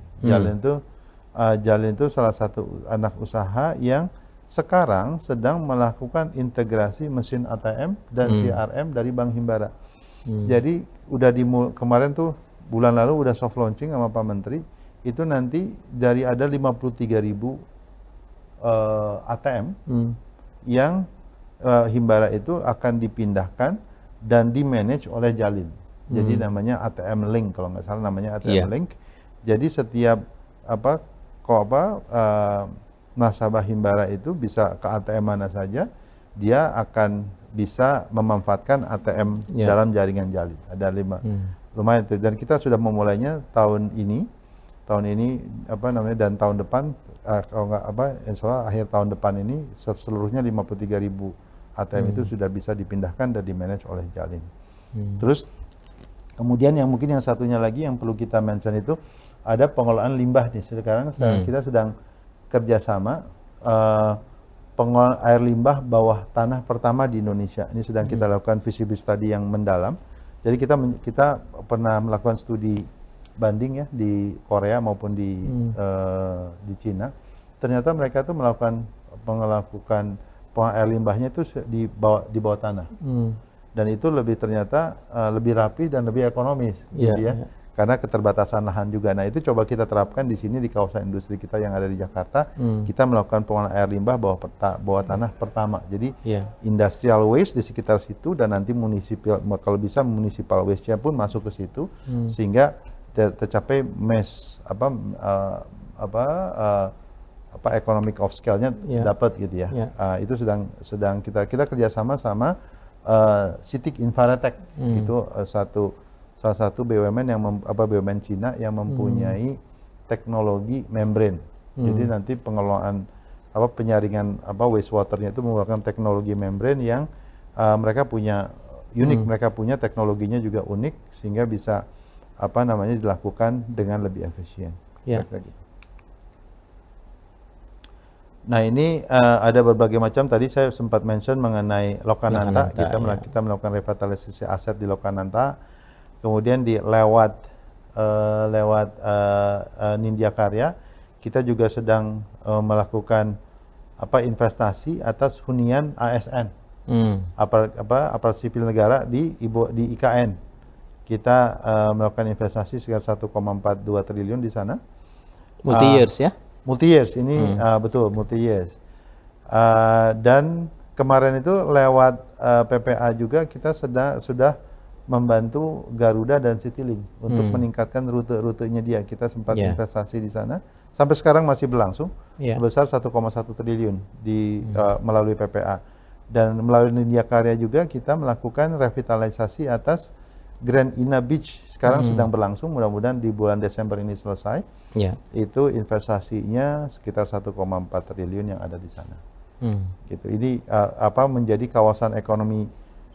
Jalin itu salah satu anak usaha yang sekarang sedang melakukan integrasi mesin ATM dan CRM dari Bank Himbara. Jadi udah kemarin tuh bulan lalu udah soft launching sama Pak Menteri. Itu nanti dari ada 53.000 ATM yang Himbara itu akan dipindahkan dan di-manage oleh Jalin. Jadi namanya ATM Link, kalau nggak salah namanya ATM Link. Jadi setiap nasabah Himbara itu bisa ke ATM mana saja, dia akan bisa memanfaatkan ATM dalam jaringan Jalin. Ada 5 lumayan itu, dan kita sudah memulainya tahun ini dan tahun depan, kalau nggak insya Allah akhir tahun depan ini seluruhnya 53.000 ATM itu sudah bisa dipindahkan dan di-manage oleh Jalin. Terus kemudian yang satunya lagi yang perlu kita mention itu ada pengelolaan limbah nih. Sekarang kita sedang kerjasama pengolahan air limbah bawah tanah pertama di Indonesia. Ini sedang kita lakukan feasibility study yang mendalam. Jadi kita pernah melakukan studi banding ya di Korea maupun di Cina. Ternyata mereka tuh melakukan pengelakukan air limbahnya itu di bawah tanah. Dan itu ternyata lebih rapi dan lebih ekonomis gitu ya. Karena keterbatasan lahan juga. Nah, itu coba kita terapkan di sini di kawasan industri kita yang ada di Jakarta. Kita melakukan pengolahan air limbah bawah tanah pertama. Jadi industrial waste di sekitar situ dan nanti kalau bisa municipal waste-nya pun masuk ke situ sehingga tercapai economic of scale-nya dapat gitu ya. Itu sedang kita kerjasama sama CITIC Infratek. Itu salah satu BUMN BUMN Cina yang mempunyai teknologi membrane. Jadi nanti pengelolaan penyaringan wastewater-nya itu menggunakan teknologi membrane yang mereka punya unik, mereka punya teknologinya juga unik sehingga bisa dilakukan dengan lebih efisien. Nah, ini ada berbagai macam, tadi saya sempat mention mengenai Lokananta. Kita melakukan revitalisasi aset di Lokananta. Kemudian lewat Nindya Karya, kita juga sedang melakukan investasi atas hunian ASN, aparat sipil negara di IKN. Kita melakukan investasi sekitar 1,42 triliun di sana. Multi years ya? Multi years ini betul multi years. Dan kemarin itu lewat PPA juga kita sudah membantu Garuda dan Citylink untuk meningkatkan rute-rutenya dia. Kita sempat investasi di sana. Sampai sekarang masih berlangsung sebesar 1,1 triliun melalui PPA. Dan melalui Nindya Karya juga kita melakukan revitalisasi atas Grand Ina Beach. Sekarang sedang berlangsung, mudah-mudahan di bulan Desember ini selesai. Itu investasinya sekitar 1,4 triliun yang ada di sana. Gitu. Ini menjadi kawasan ekonomi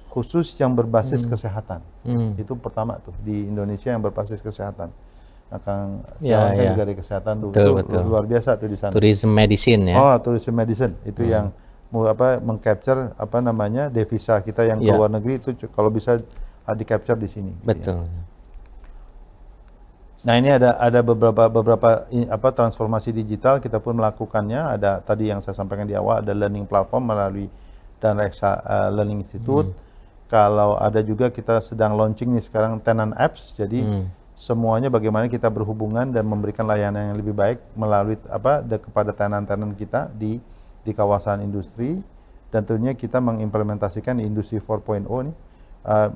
khusus yang berbasis kesehatan. Itu pertama tuh di Indonesia yang berbasis kesehatan. Akan dari kesehatan tuh itu luar biasa tuh di sana. Tourism medicine ya. Oh, tourism medicine itu yang mengcapture devisa kita yang ke luar negeri itu kalau bisa di-capture di sini. Betul. Gitu ya. Nah, ini ada beberapa transformasi digital kita pun melakukannya. Ada tadi yang saya sampaikan di awal, ada learning platform melalui Danreksa Learning Institute. Kalau ada juga kita sedang launching nih sekarang tenant apps. Jadi semuanya bagaimana kita berhubungan dan memberikan layanan yang lebih baik melalui kepada tenant-tenant kita di kawasan industri. Dan tentunya kita mengimplementasikan industri 4.0 nih.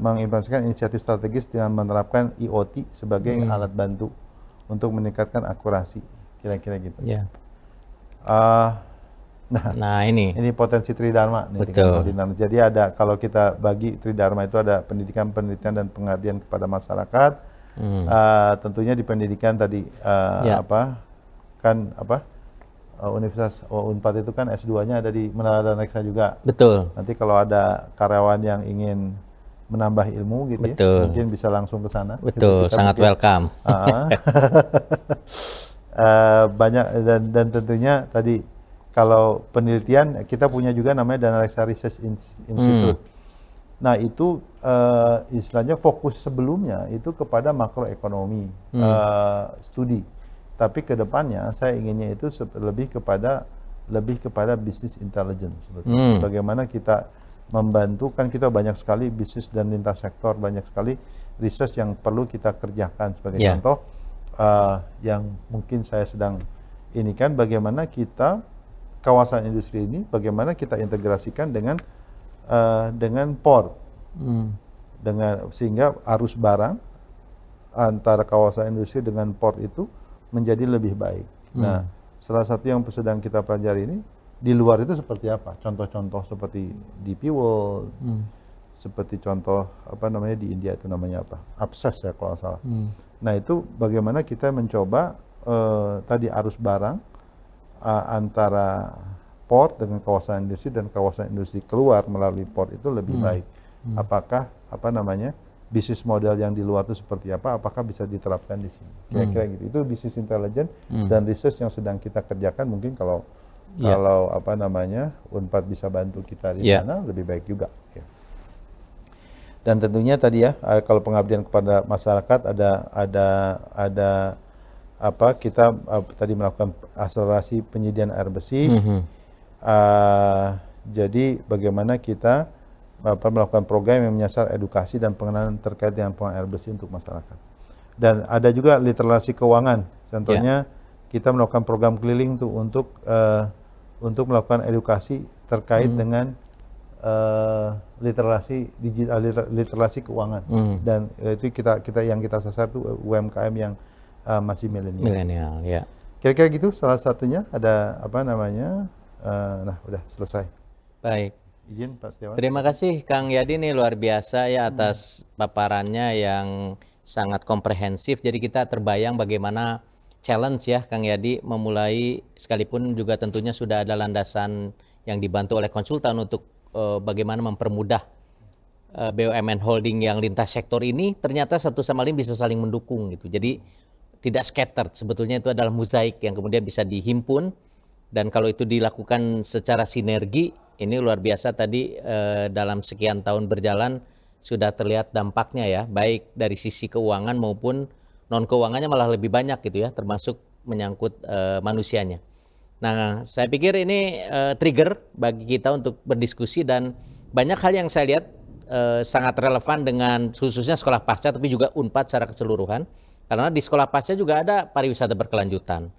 Mengimplementasikan inisiatif strategis dengan menerapkan IoT sebagai alat bantu untuk meningkatkan akurasi, kira-kira gitu. Nah ini potensi Tridharma. Betul. Jadi kalau kita bagi Tridharma itu ada pendidikan dan pengabdian kepada masyarakat. Tentunya di pendidikan tadi Universitas Unpad itu kan S2-nya ada di Menara Danreksa juga. Betul. Nanti kalau ada karyawan yang ingin menambah ilmu gitu ya, mungkin bisa langsung ke sana. Betul, sangat welcome. Banyak dan tentunya tadi kalau penelitian kita punya juga namanya Danreksa Research Institute. Nah, itu istilahnya fokus sebelumnya itu kepada makroekonomi studi. Tapi ke depannya saya inginnya itu lebih kepada business intelligence. Bagaimana kita membantu, kan kita banyak sekali bisnis dan lintas sektor, banyak sekali research yang perlu kita kerjakan. Sebagai contoh yang mungkin saya sedang ini kan bagaimana kita kawasan industri ini bagaimana kita integrasikan dengan port, sehingga arus barang antara kawasan industri dengan port itu menjadi lebih baik. Nah, salah satu yang sedang kita pelajari ini di luar itu seperti apa? Contoh-contoh seperti DP World, seperti contoh di India itu namanya Abses ya kalau salah. Nah, itu bagaimana kita mencoba tadi arus barang antara port dengan kawasan industri dan kawasan industri keluar melalui port itu lebih baik. Apakah bisnis model yang di luar itu seperti apa? Apakah bisa diterapkan di sini? Kira-kira gitu. Itu bisnis intelligence dan research yang sedang kita kerjakan. Mungkin kalau Unpad bisa bantu kita di sana lebih baik juga. Dan tentunya tadi ya, kalau pengabdian kepada masyarakat ada apa, kita tadi melakukan akselerasi penyediaan air bersih. Jadi bagaimana kita melakukan program yang menyasar edukasi dan pengenalan terkait dengan pengelolaan air bersih untuk masyarakat. Dan ada juga literasi keuangan. Contohnya kita melakukan program keliling untuk melakukan edukasi terkait dengan literasi digital, literasi keuangan. Dan itu kita yang kita sasar itu UMKM yang masih milenial. Milenial, ya. Kira-kira gitu salah satunya. Ada apa namanya? Nah, udah selesai. Baik. Izin Pak Setiawan. Terima kasih Kang Yadi nih, luar biasa ya atas paparannya yang sangat komprehensif. Jadi kita terbayang bagaimana challenge ya Kang Yadi memulai, sekalipun juga tentunya sudah ada landasan yang dibantu oleh konsultan untuk bagaimana mempermudah BUMN holding yang lintas sektor ini, ternyata satu sama lain bisa saling mendukung gitu. Jadi tidak scattered, sebetulnya itu adalah mozaik yang kemudian bisa dihimpun, dan kalau itu dilakukan secara sinergi, ini luar biasa tadi dalam sekian tahun berjalan sudah terlihat dampaknya ya, baik dari sisi keuangan maupun non keuangannya malah lebih banyak gitu ya, termasuk menyangkut manusianya. Nah, saya pikir ini trigger bagi kita untuk berdiskusi, dan banyak hal yang saya lihat sangat relevan dengan khususnya sekolah pasca, tapi juga Unpad secara keseluruhan, karena di sekolah pasca juga ada pariwisata berkelanjutan.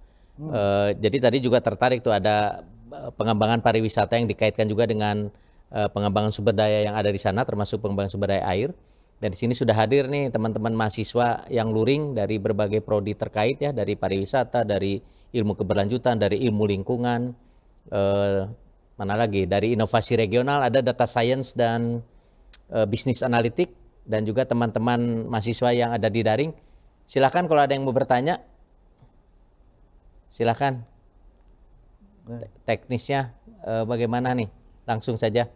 Jadi tadi juga tertarik tuh ada pengembangan pariwisata yang dikaitkan juga dengan pengembangan sumber daya yang ada di sana, termasuk pengembangan sumber daya air. Dan di sini sudah hadir nih teman-teman mahasiswa yang luring dari berbagai prodi terkait ya, dari pariwisata, dari ilmu keberlanjutan, dari ilmu lingkungan, mana lagi, dari inovasi regional, ada data science dan bisnis analitik, dan juga teman-teman mahasiswa yang ada di daring. Silakan kalau ada yang mau bertanya, silakan. Teknisnya bagaimana nih? Langsung saja.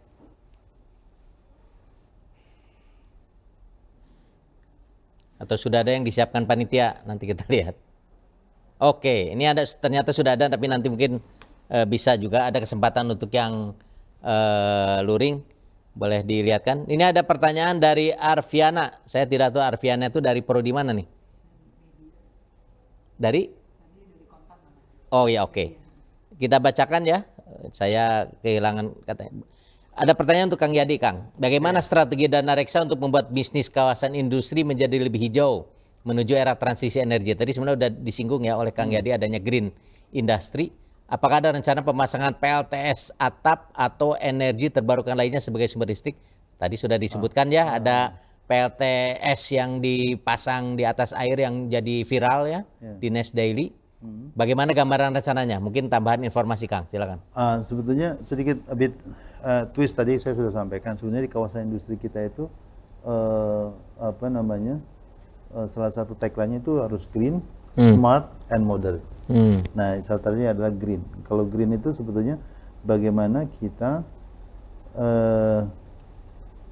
Atau sudah ada yang disiapkan panitia? Nanti kita lihat. Oke, ini ada, ternyata sudah ada, tapi nanti mungkin bisa juga ada kesempatan untuk yang luring, boleh dilihatkan. Ini ada pertanyaan dari Arfiana. Saya tidak tahu Arfiana itu dari prodi mana nih? Dari? Oh ya, oke. Kita bacakan ya. Saya kehilangan katanya. Ada pertanyaan untuk Kang Yadi, Kang. Bagaimana strategi dana reksa untuk membuat bisnis kawasan industri menjadi lebih hijau menuju era transisi energi? Tadi sebenarnya sudah disinggung ya oleh Kang Yadi adanya green industry. Apakah ada rencana pemasangan PLTS atap atau energi terbarukan lainnya sebagai sumber listrik? Tadi sudah disebutkan ya, ada PLTS yang dipasang di atas air yang jadi viral ya di Nes Daily. Bagaimana gambaran rencananya? Mungkin tambahan informasi, Kang, silakan. Sebetulnya sedikit twist tadi saya sudah sampaikan. Sebenarnya di kawasan industri kita itu apa namanya, salah satu tagline-nya itu harus green, smart, and modern. Nah, salah satunya adalah green. Kalau green itu sebetulnya bagaimana kita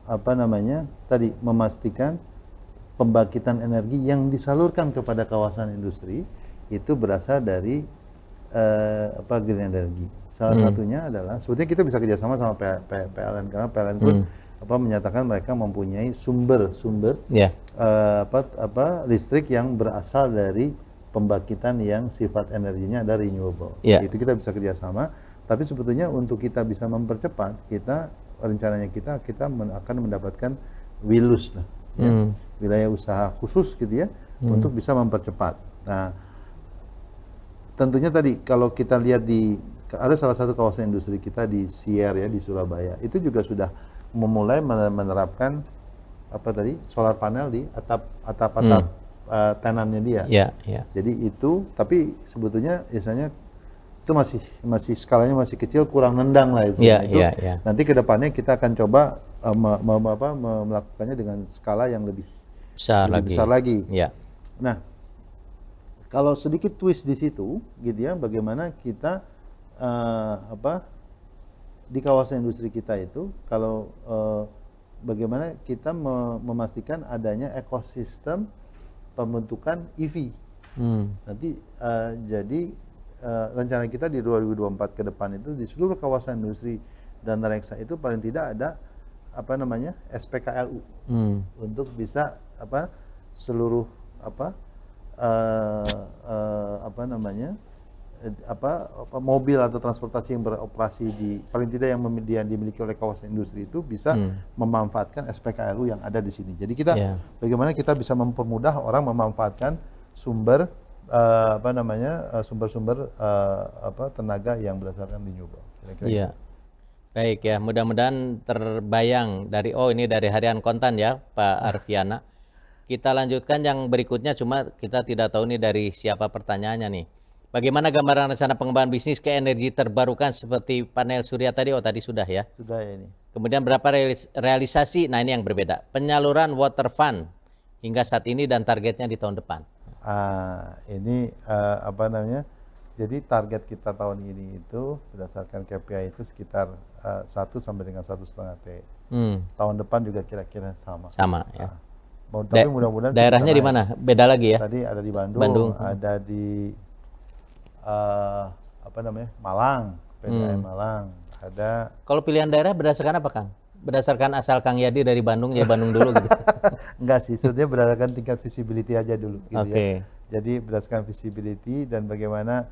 apa namanya tadi memastikan pembangkitan energi yang disalurkan kepada kawasan industri itu berasal dari apa, green energy. Salah satunya adalah sebetulnya kita bisa kerjasama sama PLN, karena PLN pun apa menyatakan mereka mempunyai sumber listrik yang berasal dari pembangkitan yang sifat energinya ada renewable. Itu kita bisa kerjasama. Tapi sebetulnya untuk kita bisa mempercepat, kita rencananya kita akan mendapatkan WILUS lah, wilayah usaha khusus gitu ya, untuk bisa mempercepat. Nah, tentunya tadi kalau kita lihat ada salah satu kawasan industri kita di Sier ya, di Surabaya, itu juga sudah memulai menerapkan apa tadi, solar panel di atap tenannya dia. Jadi itu, tapi sebetulnya biasanya itu masih skalanya masih kecil, kurang nendang lah itu. Nanti kedepannya kita akan coba melakukannya dengan skala yang lebih besar lagi. Nah, kalau sedikit twist di situ, gitu ya, bagaimana kita di kawasan industri kita itu, kalau bagaimana kita memastikan adanya ekosistem pembentukan EV. Nanti jadi rencana kita di 2024 ke depan itu di seluruh kawasan industri dan reksa itu paling tidak ada apa namanya SPKLU untuk bisa seluruh apa namanya mobil atau transportasi yang beroperasi di paling tidak yang dimiliki oleh kawasan industri itu bisa memanfaatkan SPKLU yang ada di sini. Jadi kita bagaimana kita bisa mempermudah orang memanfaatkan sumber sumber-sumber tenaga yang berdasarkan renewable. Iya. Baik ya, mudah-mudahan terbayang dari ini dari Harian Kontan ya, Pak Arfiana. Kita lanjutkan yang berikutnya, cuma kita tidak tahu nih dari siapa pertanyaannya nih. Bagaimana gambaran rencana pengembangan bisnis ke energi terbarukan seperti panel surya tadi? Oh, tadi sudah ya. Sudah ya ini. Kemudian berapa realisasi? Nah, ini yang berbeda. Penyaluran water fund hingga saat ini dan targetnya di tahun depan. Ini apa namanya? Jadi target kita tahun ini itu berdasarkan KPI itu sekitar 1 sampai dengan 1,5 T. Tahun depan juga kira-kira sama. Sama ya. Tapi mudah-mudahan daerahnya di mana? Beda lagi ya? Tadi ada di Bandung. Ada di Malang, PDAM Malang. Ada. Kalau pilihan daerah berdasarkan apa, Kang? Berdasarkan asal Kang Yadi dari Bandung, ya Bandung dulu gitu. Enggak sih, sebetulnya berdasarkan tingkat visibility aja dulu gitu ya. Jadi berdasarkan visibility dan bagaimana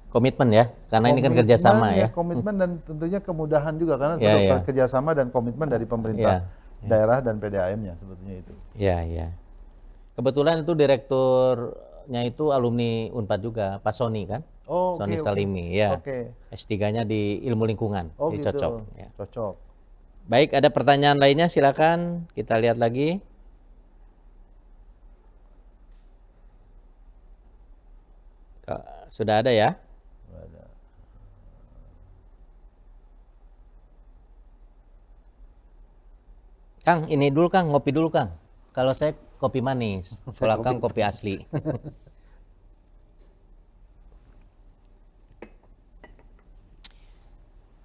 komitmen ya, karena ini kan kerjasama ya. Komitmen dan tentunya kemudahan juga karena kerjasama dan komitmen dari pemerintah daerah dan PDAM-nya sebetulnya itu. Iya, iya. Kebetulan itu direkturnya itu alumni Unpad juga, Pak Sony kan? Sony Salimi, ya. S3-nya di ilmu lingkungan, di gitu. Cocok. Ya. Cocok. Baik, ada pertanyaan lainnya, silakan kita lihat lagi. Sudah ada ya? Ada. Kang, ini dulu Kang, ngopi dulu Kang. Kalau saya kopi manis, kalau Kang kopi asli.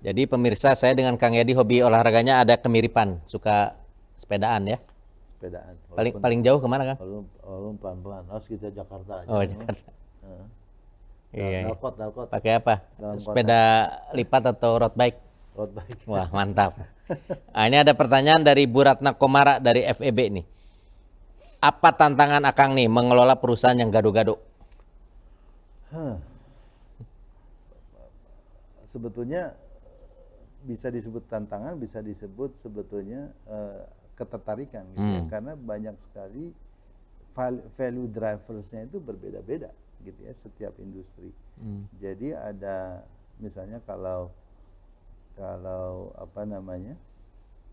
Jadi pemirsa, saya dengan Kang Yadi hobi olahraganya ada kemiripan, suka sepedaan ya. Sepedaan. Paling jauh kemana Kang? Walaupun pelan-pelan, harus kita Jakarta aja. Oh, Jakarta. Iya. Dalkot. Pakai apa? Sepeda lipat atau road bike? Road bike. Wah, mantap. Nah, ini ada pertanyaan dari Bu Ratna Komara dari FEB nih. Apa tantangan Akang nih mengelola perusahaan yang gaduh-gaduh? Sebetulnya bisa disebut tantangan, bisa disebut sebetulnya ketertarikan gitu ya. Karena banyak sekali value driversnya itu berbeda-beda gitu ya setiap industri. Jadi ada misalnya kalau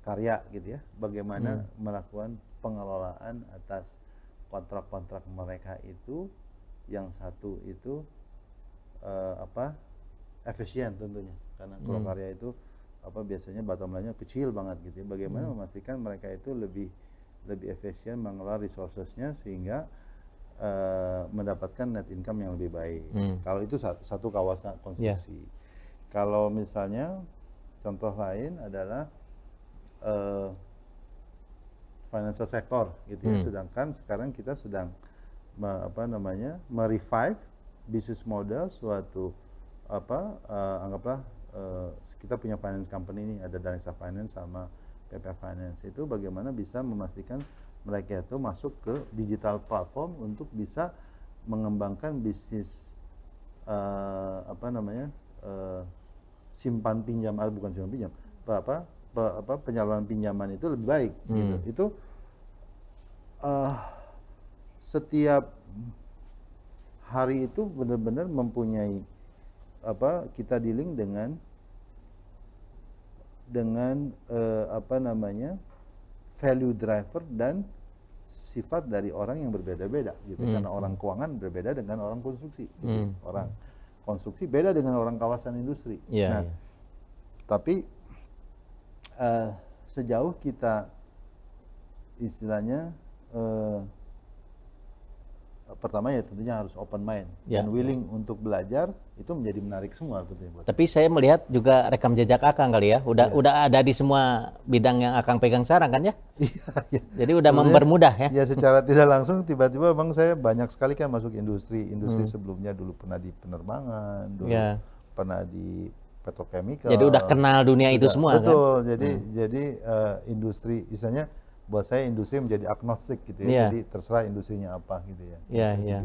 karya gitu ya, bagaimana melakukan pengelolaan atas kontrak-kontrak mereka itu, yang satu itu efisien tentunya, karena kalau karya itu biasanya bottom line-nya kecil banget gitu ya. Bagaimana memastikan mereka itu lebih efisien mengelola resources-nya sehingga mendapatkan net income yang lebih baik. Kalau itu satu kawasan konstruksi. Kalau misalnya contoh lain adalah financial sector gitu ya. Sedangkan sekarang kita sedang merevive business model suatu anggaplah kita punya finance company ini, ada Danisa Finance sama PP Finance. Itu bagaimana bisa memastikan mereka itu masuk ke digital platform untuk bisa mengembangkan bisnis simpan pinjam, bukan simpan pinjam, penyaluran pinjaman itu lebih baik gitu. Itu setiap hari itu benar-benar mempunyai kita dealing dengan value driver dan sifat dari orang yang berbeda-beda gitu. Karena orang keuangan berbeda dengan orang konstruksi gitu. Orang konstruksi beda dengan orang kawasan industri. Tapi sejauh kita istilahnya pertama ya tentunya harus open mind dan willing untuk belajar, itu menjadi menarik semua sebetulnya. Tapi saya melihat juga rekam jejak Akang kali ya, udah ada di semua bidang yang Akang pegang sekarang kan ya? Iya. Jadi udah mempermudah ya? Ya secara tidak langsung tiba-tiba memang saya banyak sekali kan masuk industri sebelumnya, dulu pernah di penerbangan, dulu pernah di petrochemical. Jadi udah kenal dunia itu semua kan? Betul. Jadi industri, misalnya buat saya industri menjadi agnostik gitu ya. Iya. Jadi terserah industrinya apa gitu ya. Iya, iya.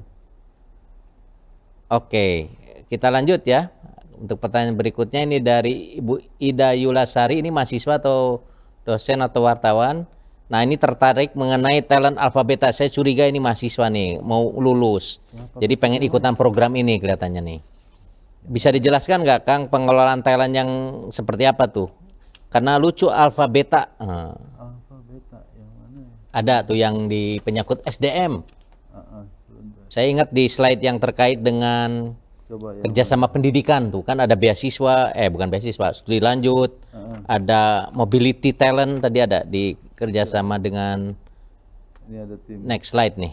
Oke, kita lanjut ya. Untuk pertanyaan berikutnya ini dari Ibu Ida Yulasari, ini mahasiswa atau dosen atau wartawan. Nah, ini tertarik mengenai talent Alpha Beta. Saya curiga ini mahasiswa nih, mau lulus. Jadi pengen ikutan program ini kelihatannya nih. Bisa dijelaskan nggak Kang pengelolaan talent yang seperti apa tuh? Karena lucu Alpha Beta. Alpha Beta yang mana ya? Ada tuh yang di penyangkut SDM. Sebentar. Saya ingat di slide yang terkait dengan Coba ya. kerjasama pendidikan tuh kan ada beasiswa, bukan beasiswa, studi lanjut, ada mobility talent tadi ada di kerjasama dengan Ini ada tim. next slide nih.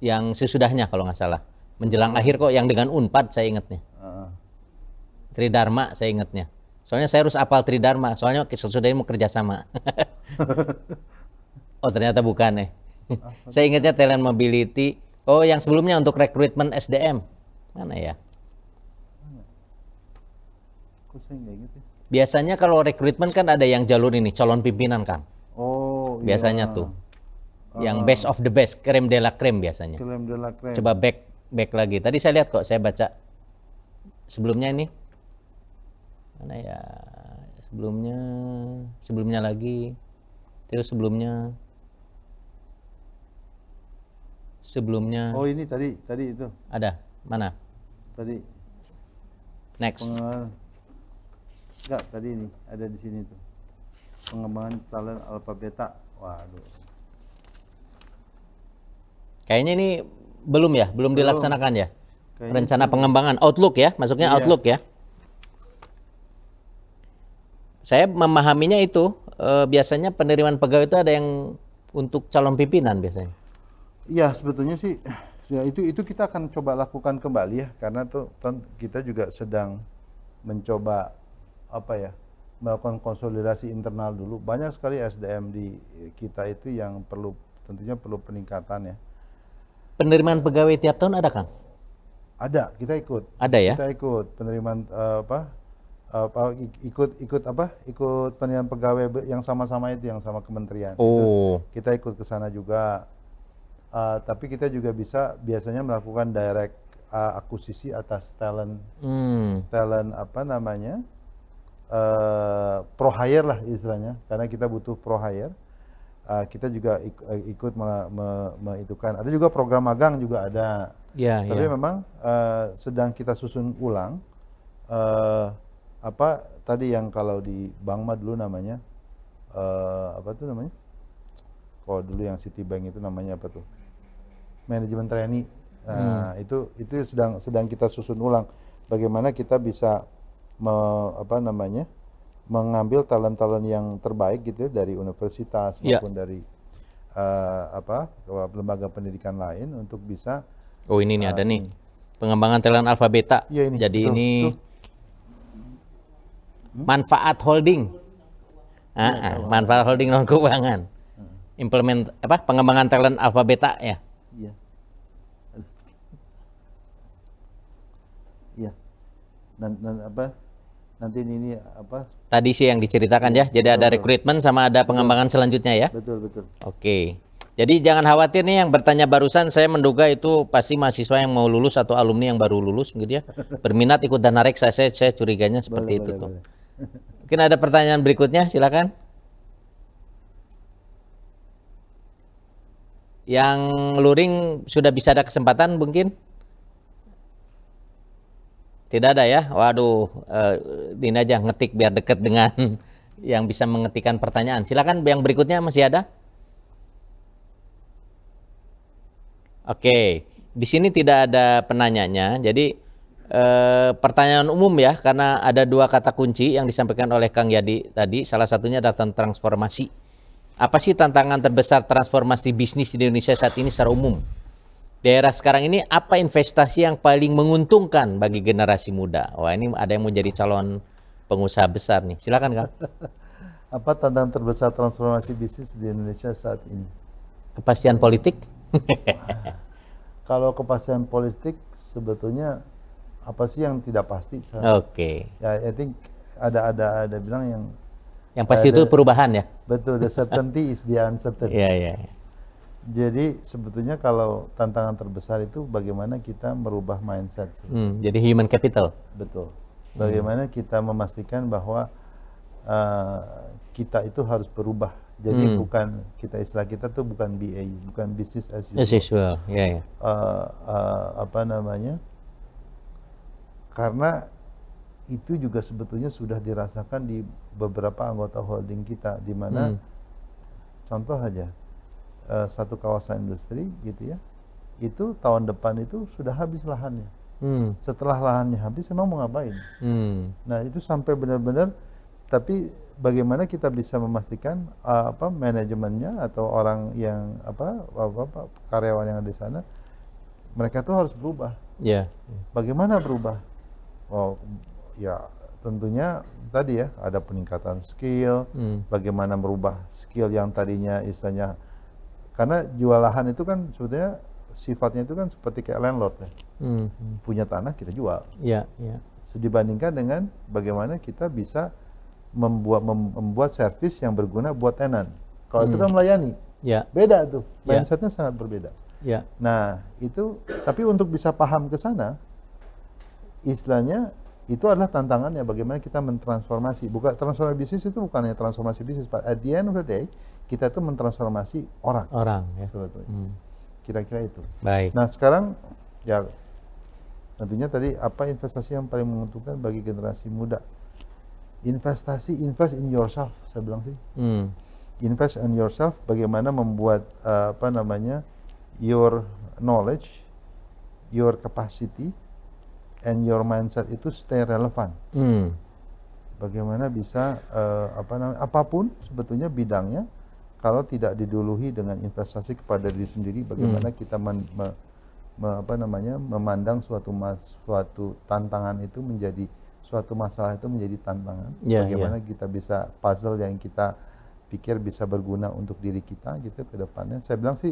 Yang sesudahnya kalau nggak salah. Menjelang akhir kok yang dengan Unpad saya ingatnya. Tridharma saya ingatnya. Soalnya saya harus apal Tridharma, soalnya sesudahnya mau kerjasama. Oh ternyata bukan nih. Saya ingatnya talent mobility. Oh yang sebelumnya untuk rekrutmen SDM. Mana ya? Kok saya nggak ingat ya? Biasanya kalau rekrutmen kan ada yang jalur ini, calon pimpinan Kang. Oh Biasanya iya. tuh. Yang best of the best, creme de la creme biasanya. Creme de la creme. Coba back lagi. Tadi saya lihat kok, saya baca sebelumnya ini. Mana ya? Sebelumnya lagi. Terus sebelumnya. Oh ini tadi itu. Ada. Mana? Tadi Next. pengembangan. Enggak, tadi ini ada di sini tuh. Pengembangan talent Alpha Beta. Waduh. Kayaknya ini belum ya, belum dilaksanakan ya. Kayaknya Rencana pengembangan Outlook ya, masuknya Iya. Outlook ya. Saya memahaminya itu biasanya penerimaan pegawai itu ada yang untuk calon pimpinan biasanya. Iya, sebetulnya sih ya itu kita akan coba lakukan kembali ya, karena tuh kita juga sedang mencoba melakukan konsolidasi internal dulu. Banyak sekali SDM di kita itu yang tentunya perlu peningkatan ya. Penerimaan pegawai tiap tahun ada Kang? Ada, kita ikut. Ada ya? Kita ikut penerimaan ikut penerimaan pegawai yang sama-sama itu, yang sama kementerian. Oh. Kita ikut ke sana juga. Tapi kita juga biasanya melakukan direct akuisisi atas talent pro hire lah istilahnya, karena kita butuh pro hire. Kita juga ikut mengitukan. Ada juga program magang juga ada. Ya, Tapi ya. memang sedang kita susun ulang tadi yang kalau di Bangma dulu namanya kalau dulu yang Citibank itu namanya apa tuh? Manajemen trainee. Nah, itu sedang kita susun ulang bagaimana kita bisa mengambil talent-talent yang terbaik gitu dari universitas maupun dari lembaga pendidikan lain untuk bisa. Oh ini nih ada nih pengembangan talent Alpha Beta. Iya, ini, Jadi betul, ini betul. manfaat holding. Manfaat holding non keuangan. Pengembangan talent Alpha Beta ya. Iya. Iya. Nanti ini Tadi sih yang diceritakan ya. Jadi ada rekrutmen sama ada pengembangan selanjutnya ya. betul. Oke. Jadi jangan khawatir nih yang bertanya barusan, saya menduga itu pasti mahasiswa yang mau lulus atau alumni yang baru lulus gitu ya. Berminat ikut dana reksa, saya curiganya seperti itu tuh. Mungkin ada pertanyaan berikutnya, silakan. Yang luring sudah bisa ada kesempatan mungkin? Tidak ada ya? Waduh, ini aja ngetik biar deket dengan yang bisa mengetikkan pertanyaan. Silakan yang berikutnya masih ada? Oke, di sini tidak ada penanyanya. Jadi pertanyaan umum ya, karena ada dua kata kunci yang disampaikan oleh Kang Yadi tadi. Salah satunya adalah tentang transformasi. Apa sih tantangan terbesar transformasi bisnis di Indonesia saat ini secara umum? Di era sekarang ini apa investasi yang paling menguntungkan bagi generasi muda? Wah ini ada yang mau jadi calon pengusaha besar nih. Silakan Kang. Apa tantangan terbesar transformasi bisnis di Indonesia saat ini? Kepastian politik? Kalau kepastian politik sebetulnya apa sih yang tidak pasti? Oke. Ya, I think ada bilang yang pasti itu perubahan ya. Betul, the certainty is the uncertainty. Iya, iya. Jadi sebetulnya kalau tantangan terbesar itu bagaimana kita merubah mindset. Jadi human capital. Betul. Bagaimana kita memastikan bahwa kita itu harus berubah. Jadi bukan istilah kita tuh bukan BAU, bukan business as usual. As usual, ya. Apa namanya? Karena itu juga sebetulnya sudah dirasakan di beberapa anggota holding kita, di mana contoh aja satu kawasan industri gitu ya, itu tahun depan itu sudah habis lahannya. Setelah lahannya habis, memang mau ngapain? Nah itu sampai benar-benar, tapi bagaimana kita bisa memastikan manajemennya atau orang yang karyawan yang ada di sana, mereka tuh harus berubah. Yeah. Bagaimana berubah? Oh ya tentunya tadi ya ada peningkatan skill, bagaimana merubah skill yang tadinya istilahnya, karena jual lahan itu kan sebetulnya sifatnya itu kan seperti kayak landlord ya, punya tanah kita jual. Yeah. Dibandingkan dengan bagaimana kita bisa membuat servis yang berguna buat tenan. Kalau itu kan melayani, beda tuh, mindsetnya sangat berbeda. Nah itu, tapi untuk bisa paham ke sana, istilahnya itu adalah tantangannya bagaimana kita mentransformasi. Bukan transformasi bisnis itu bukan hanya transformasi bisnis, Pak. At the end of the day, kita itu mentransformasi orang. Orang ya. Kira-kira itu. Baik. Nah sekarang ya tentunya tadi apa investasi yang paling menguntungkan bagi generasi muda? Invest in yourself, saya bilang sih. Invest in yourself, bagaimana membuat your knowledge, your capacity, and your mindset itu stay relevant. Bagaimana bisa apapun sebetulnya bidangnya, kalau tidak diduluhi dengan investasi kepada diri sendiri, bagaimana kita memandang suatu tantangan itu menjadi suatu masalah itu menjadi tantangan. Bagaimana kita bisa puzzle yang kita pikir bisa berguna untuk diri kita gitu ke depannya. Saya bilang sih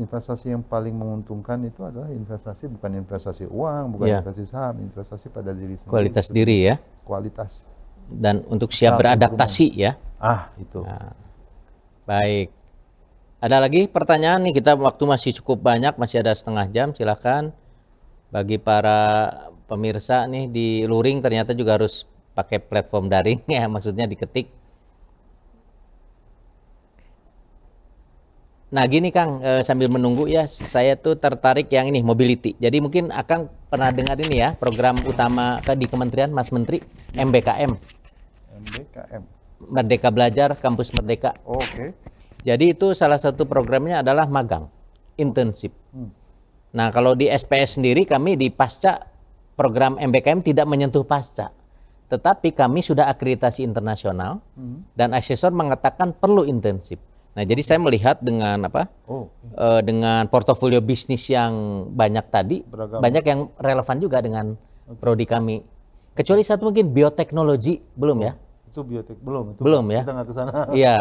investasi yang paling menguntungkan itu adalah investasi, bukan investasi uang, bukan investasi saham, investasi pada diri sendiri. Kualitas diri ya. Kualitas. Dan untuk siap beradaptasi ya. Itu. Nah, baik. Ada lagi pertanyaan nih, kita waktu masih cukup banyak, masih ada setengah jam, silakan. Bagi para pemirsa nih di Luring ternyata juga harus pakai platform daring ya, maksudnya diketik. Nah gini Kang, sambil menunggu ya, saya tuh tertarik yang ini, mobility. Jadi mungkin akan pernah dengar ini ya, program utama di Kementerian Mas Menteri, MBKM. MBKM. Merdeka Belajar Kampus Merdeka. Oke. Jadi itu salah satu programnya adalah magang, internship. Nah kalau di SPS sendiri kami di pasca program MBKM tidak menyentuh pasca, tetapi kami sudah akreditasi internasional dan asesor mengatakan perlu internship. Nah jadi saya melihat dengan dengan portofolio bisnis yang banyak tadi, banyak yang relevan juga dengan prodi kami. Kecuali satu mungkin bioteknologi belum ya? Itu biotek belum. Belum ya? Kita nggak ke sana. Iya.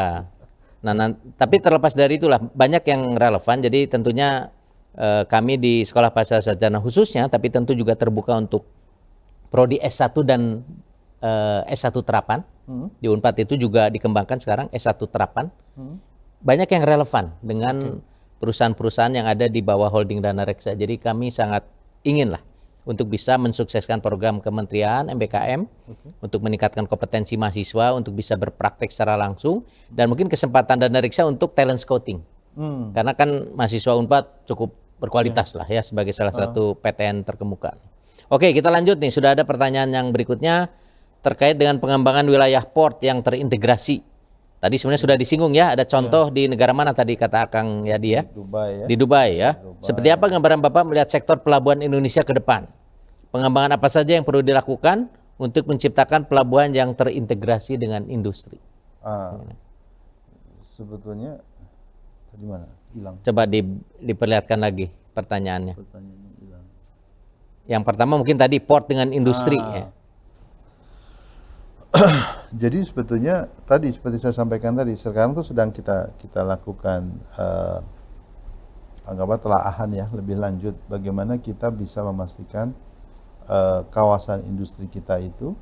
Nah, tapi terlepas dari itulah banyak yang relevan. Jadi tentunya kami di Sekolah Bahasa Sarjana khususnya, tapi tentu juga terbuka untuk prodi S1 dan S1 terapan. Di Unpad itu juga dikembangkan sekarang S1 terapan. Banyak yang relevan dengan perusahaan-perusahaan yang ada di bawah holding Dana Reksa. Jadi kami sangat inginlah untuk bisa mensukseskan program kementerian MBKM untuk meningkatkan kompetensi mahasiswa untuk bisa berpraktek secara langsung, dan mungkin kesempatan Dana Reksa untuk talent scouting. Karena kan mahasiswa Unpad cukup berkualitas lah ya sebagai salah satu PTN terkemuka. Oke, kita lanjut nih. Sudah ada pertanyaan yang berikutnya terkait dengan pengembangan wilayah port yang terintegrasi. Tadi sebenarnya sudah disinggung ya, ada contoh di negara mana tadi kata Kang Yadi ya? Di Dubai ya. Seperti apa gambaran Bapak melihat sektor pelabuhan Indonesia ke depan? Pengembangan apa saja yang perlu dilakukan untuk menciptakan pelabuhan yang terintegrasi dengan industri? Sebetulnya tadi mana? Hilang. Coba diperlihatkan lagi pertanyaannya. Pertanyaannya hilang. Yang pertama mungkin tadi port dengan industri ya. Jadi sebetulnya tadi seperti saya sampaikan tadi, sekarang tuh sedang kita lakukan anggaplah telaahan ya lebih lanjut bagaimana kita bisa memastikan kawasan industri kita itu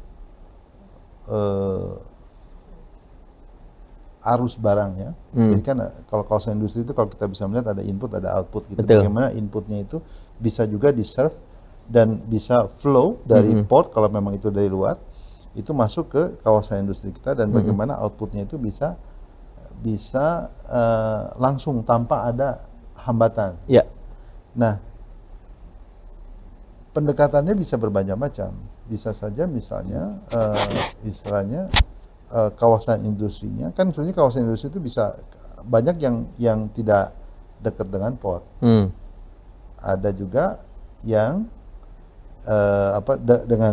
arus barangnya. Jadi kan kalau kawasan industri itu kalau kita bisa melihat ada input ada output gitu. Betul. Bagaimana inputnya itu bisa juga di-serve dan bisa flow dari port kalau memang itu dari luar itu masuk ke kawasan industri kita dan bagaimana outputnya itu bisa langsung tanpa ada hambatan. Ya. Nah, pendekatannya bisa bermacam-macam. Bisa saja misalnya istilahnya kawasan industrinya kan sebenarnya kawasan industri itu bisa banyak yang tidak dekat dengan port. Ada juga yang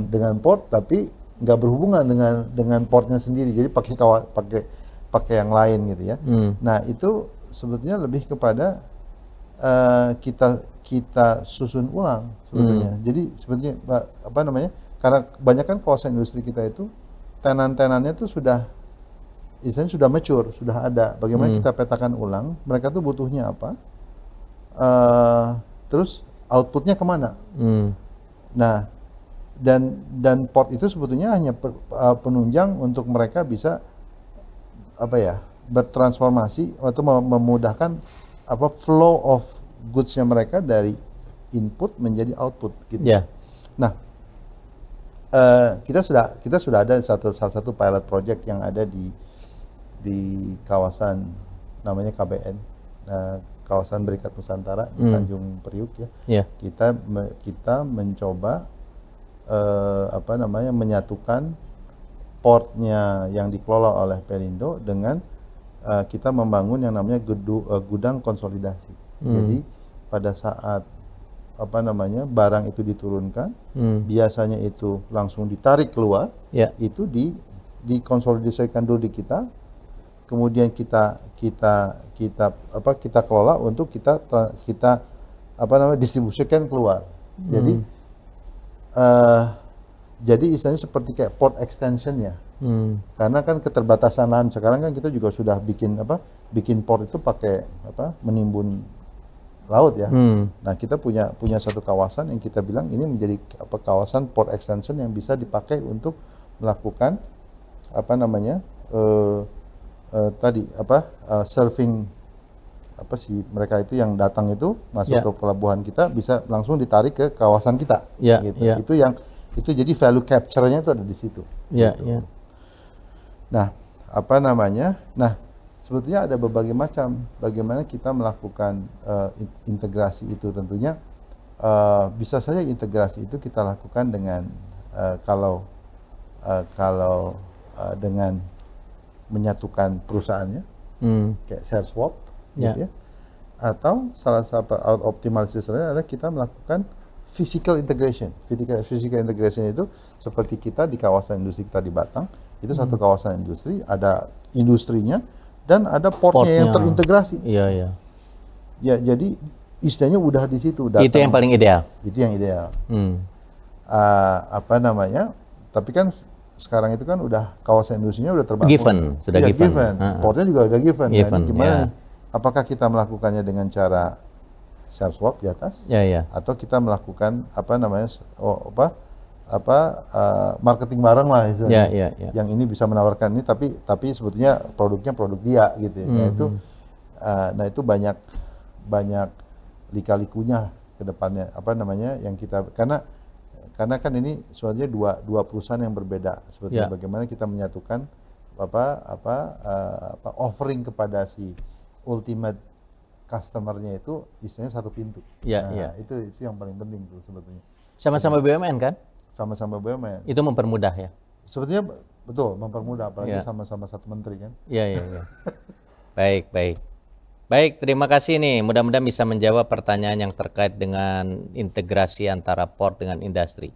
dengan port tapi nggak berhubungan dengan portnya sendiri. Jadi pakai yang lain gitu ya. Nah, itu sebetulnya lebih kepada kita susun ulang sebetulnya. Jadi sebetulnya apa namanya? Karena banyak kan kawasan industri kita itu tenan-tenannya tuh istilahnya sudah mature, sudah ada. Bagaimana kita petakan ulang, mereka tuh butuhnya apa, terus outputnya kemana. Nah, dan port itu sebetulnya hanya penunjang untuk mereka bisa bertransformasi atau memudahkan flow of goods-nya mereka dari input menjadi output gitu. Yeah. Nah, kita sudah ada salah satu pilot project yang ada di kawasan namanya KBN, kawasan Berikat Nusantara di Tanjung Priuk ya. Yeah. Kita mencoba menyatukan portnya yang dikelola oleh Pelindo dengan kita membangun yang namanya gudang konsolidasi. Jadi pada saat barang itu diturunkan, biasanya itu langsung ditarik keluar, itu dikonsolidasikan dulu di kita, kemudian kita kelola untuk kita distribusikan keluar. Jadi istilahnya seperti kayak port extension ya. Karena kan keterbatasan lahan sekarang kan kita juga sudah bikin port itu pakai menimbun laut ya. Nah, kita punya satu kawasan yang kita bilang ini menjadi kawasan port extension yang bisa dipakai untuk melakukan surfing mereka itu yang datang itu masuk ke pelabuhan kita bisa langsung ditarik ke kawasan kita. Gitu. Itu jadi value capture-nya itu ada di situ. Gitu. Nah, Nah, sebetulnya ada berbagai macam bagaimana kita melakukan integrasi itu. Tentunya bisa saja integrasi itu kita lakukan dengan kalau dengan menyatukan perusahaannya, kayak share swap, gitu ya. Atau salah satu optimalisasi adalah kita melakukan physical integration. Physical integration itu seperti kita di kawasan industri kita di Batang, itu satu kawasan industri, ada industrinya dan ada portnya yang terintegrasi. Iya. Ya, jadi istilahnya udah di situ. Itu yang paling ideal. Itu yang ideal. Tapi kan sekarang itu kan udah kawasan industrinya udah terbangun. Sudah given. Portnya juga udah given. Nah, ini gimana nih? Apakah kita melakukannya dengan cara share swap di atas? Atau kita melakukan marketing bareng lah istilahnya. Yang ini bisa menawarkan ini tapi sebetulnya produknya produk dia gitu. Nah, itu banyak lika-likunya ke depannya yang kita karena kan ini sebetulnya dua perusahaan yang berbeda sebetulnya. Bagaimana kita menyatukan offering kepada si ultimate customer-nya itu istilahnya satu pintu. Itu yang paling penting tuh sebetulnya. Sama-sama BUMN kan? Sama-sama BUMN. Itu mempermudah ya? Sebetulnya betul mempermudah, apalagi sama-sama satu menteri kan. Iya. Baik, terima kasih nih. Mudah-mudahan bisa menjawab pertanyaan yang terkait dengan integrasi antara port dengan industri.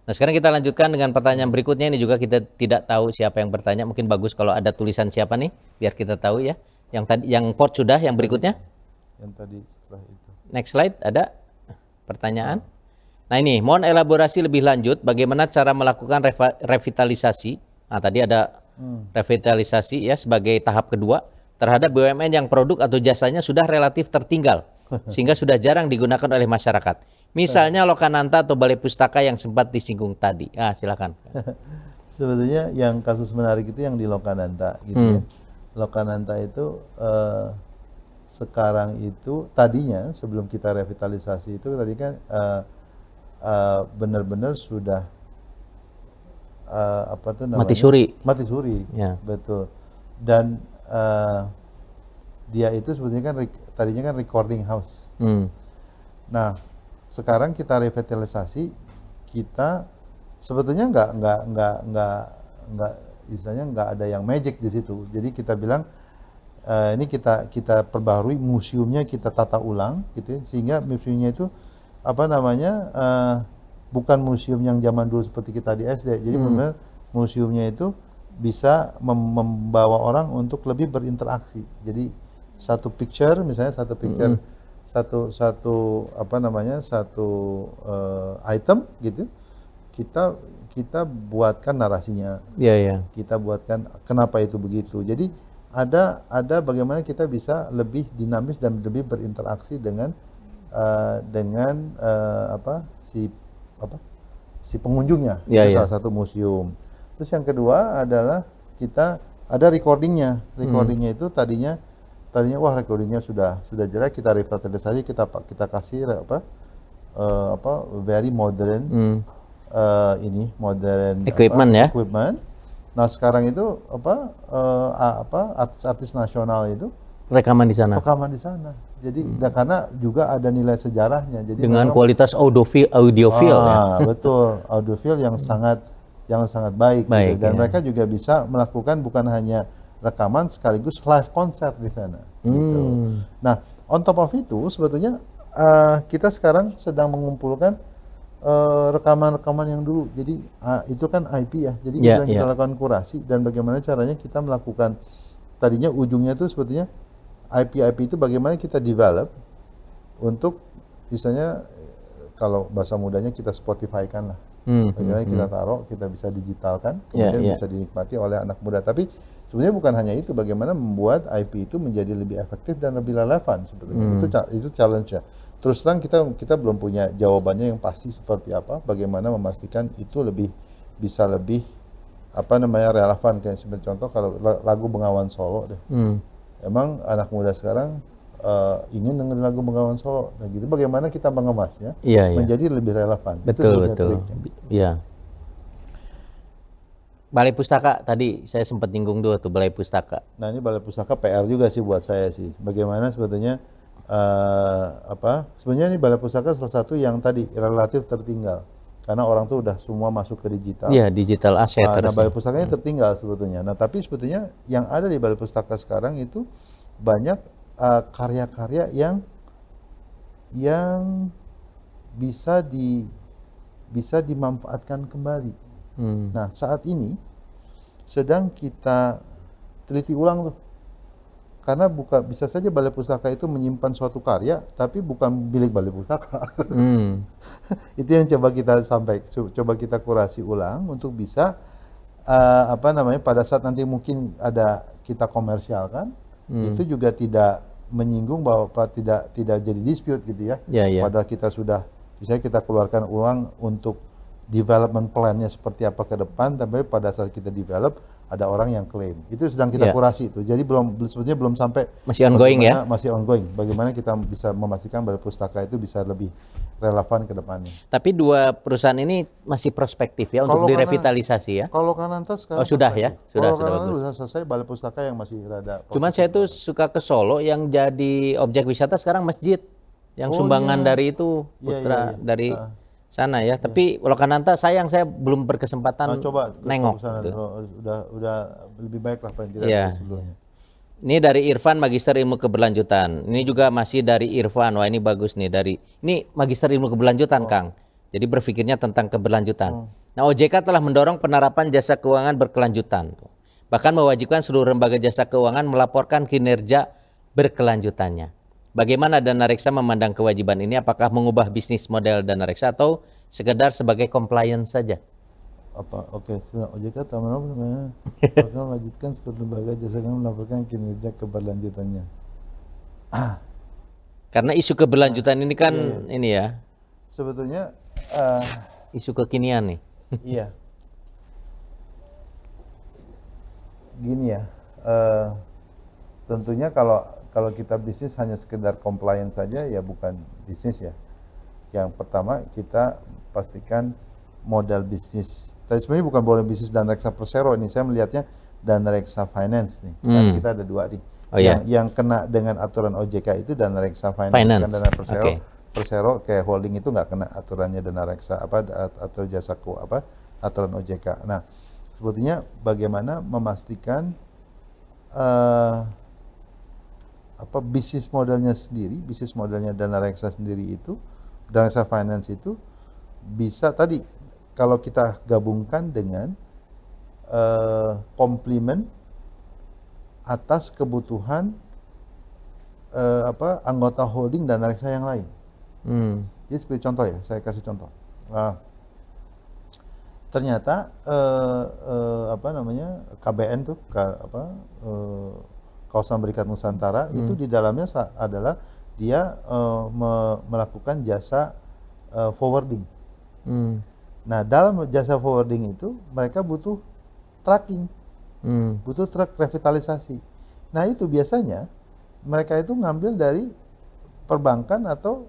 Nah, sekarang kita lanjutkan dengan pertanyaan berikutnya. Ini juga kita tidak tahu siapa yang bertanya. Mungkin bagus kalau ada tulisan siapa nih, biar kita tahu ya. Yang port sudah, yang berikutnya? Yang tadi setelah itu. Next slide, ada pertanyaan. Nah, ini mohon elaborasi lebih lanjut bagaimana cara melakukan revitalisasi. Nah, tadi ada revitalisasi ya sebagai tahap kedua terhadap BUMN yang produk atau jasanya sudah relatif tertinggal sehingga sudah jarang digunakan oleh masyarakat. Misalnya Lokananta atau Balai Pustaka yang sempat disinggung tadi. Silakan. Sebetulnya yang kasus menarik itu yang di Lokananta gitu ya. Lokananta itu sekarang itu tadinya sebelum kita revitalisasi itu tadi kan benar-benar sudah apa tuh namanya? Mati suri. Ya. Betul. Dan dia itu sebetulnya kan tadinya kan recording house. Nah, sekarang kita revitalisasi, kita sebetulnya nggak istilahnya nggak ada yang magic di situ. Jadi kita bilang ini kita perbaharui museumnya, kita tata ulang gitu ya, sehingga museumnya itu apa namanya bukan museum yang zaman dulu seperti kita di SD. Jadi benar museumnya itu bisa membawa orang untuk lebih berinteraksi. Jadi satu picture misalnya satu apa namanya item gitu, kita buatkan narasinya. Kita buatkan kenapa itu begitu. Jadi ada bagaimana kita bisa lebih dinamis dan lebih berinteraksi dengan si pengunjungnya. Itu salah satu museum. Terus yang kedua adalah kita ada recordingnya. Recordingnya itu tadinya wah recordingnya sudah jelek, kita revitalisasi, kita kasih very modern modern equipment equipment. Nah sekarang itu artis-artis nasional itu rekaman di sana. Jadi karena juga ada nilai sejarahnya. Jadi dengan kualitas audiofil betul, audiofil yang sangat baik gitu. Dan mereka juga bisa melakukan bukan hanya rekaman sekaligus live konser di sana. Gitu. Nah, on top of itu sebetulnya kita sekarang sedang mengumpulkan rekaman-rekaman yang dulu. Jadi itu kan IP ya. Jadi kita lakukan kurasi dan bagaimana caranya kita melakukan tadinya ujungnya itu sebetulnya IP itu bagaimana kita develop untuk misalnya kalau bahasa mudanya kita Spotify-kan lah. Bagaimana kita taruh, kita bisa digitalkan, kemudian bisa dinikmati oleh anak muda. Tapi sebenarnya bukan hanya itu, bagaimana membuat IP itu menjadi lebih efektif dan lebih relevan sebetulnya. Itu challenge-nya. Terus terang kita belum punya jawabannya yang pasti seperti apa, bagaimana memastikan itu bisa lebih relevan. Kayak seperti contoh kalau lagu Bengawan Solo deh. Emang anak muda sekarang ingin dengerin lagu Bengawan Solo. Nah gitu bagaimana kita mengemasnya menjadi lebih relevan. Betul. Iya. Balai Pustaka tadi saya sempat nyinggung dulu tuh Balai Pustaka. Nah ini Balai Pustaka PR juga sih buat saya sih. Bagaimana sebetulnya sebenarnya ini Balai Pustaka salah satu yang tadi relatif tertinggal karena orang tuh udah semua masuk ke digital. Iya, digital asset. Nah Balai Pustakanya tertinggal sebetulnya. Nah tapi sebetulnya yang ada di Balai Pustaka sekarang itu banyak karya-karya yang bisa dimanfaatkan kembali. Nah saat ini sedang kita teliti ulang tuh, karena bisa saja Balai Pustaka itu menyimpan suatu karya tapi bukan milik Balai Pustaka. Itu yang coba kita kurasi ulang untuk bisa pada saat nanti mungkin ada kita komersialkan, itu juga tidak menyinggung bahwa tidak jadi dispute gitu ya. Padahal kita sudah misalnya kita keluarkan uang untuk development plan-nya seperti apa ke depan, tapi pada saat kita develop ada orang yang klaim. Itu sedang kita kurasi itu. Jadi sebetulnya belum sampai, masih ongoing ya. Masih ongoing. Bagaimana kita bisa memastikan Balai Pustaka itu bisa lebih relevan ke depannya. Tapi dua perusahaan ini masih prospektif ya untuk direvitalisasi ya. Kalau Kananta sekarang sudah ya, sudah bagus. Sudah selesai, Balai Pustaka yang masih rada. Cuman saya tuh suka ke Solo yang jadi objek wisata sekarang masjid yang sumbangan dari itu putra dari sana ya. Tapi Lokananta sayang saya belum berkesempatan nengok. Udah lebih baik lah paling tidak sebelumnya. Ini dari Irfan, Magister Ilmu Keberlanjutan. Ini juga masih dari Irfan. Wah ini bagus nih, ini Magister Ilmu Keberlanjutan Kang. Jadi berpikirnya tentang keberlanjutan. Nah OJK telah mendorong penerapan jasa keuangan berkelanjutan. Bahkan mewajibkan seluruh lembaga jasa keuangan melaporkan kinerja berkelanjutannya. Bagaimana Dana Reksa memandang kewajiban ini? Apakah mengubah bisnis model Dana Reksa atau sekedar sebagai compliance saja? OJK teman-teman mewajibkan seluruh lembaga jasa keuangan melaporkan kinerja keberlanjutannya. Karena isu keberlanjutan ini kan ini ya, Sebetulnya isu kekinian nih. iya, gini ya. Tentunya kalau kita bisnis hanya sekedar compliance saja ya bukan bisnis ya. Yang pertama kita pastikan modal bisnis. Tapi sebenarnya bukan modal bisnis dan reksa Persero ini, saya melihatnya dan reksa finance nih. Karena kita ada dua nih. Oh, iya. Yang kena dengan aturan OJK itu dan reksa finance. Finance. Kan dana Persero. Oke. Persero kayak holding itu nggak kena aturannya dana reksa atau jasaku aturan OJK. Nah, sebetulnya bagaimana memastikan bisnis modelnya dana reksa sendiri itu, dana reksa finance itu bisa tadi kalau kita gabungkan dengan komplement atas kebutuhan anggota holding dana reksa yang lain. Jadi seperti contoh ya, saya kasih contoh. Ternyata KBN tuh Kawasan Berikat Nusantara itu di dalamnya adalah dia melakukan jasa forwarding. Nah, dalam jasa forwarding itu mereka butuh tracking, butuh truk revitalisasi. Nah, itu biasanya mereka itu ngambil dari perbankan atau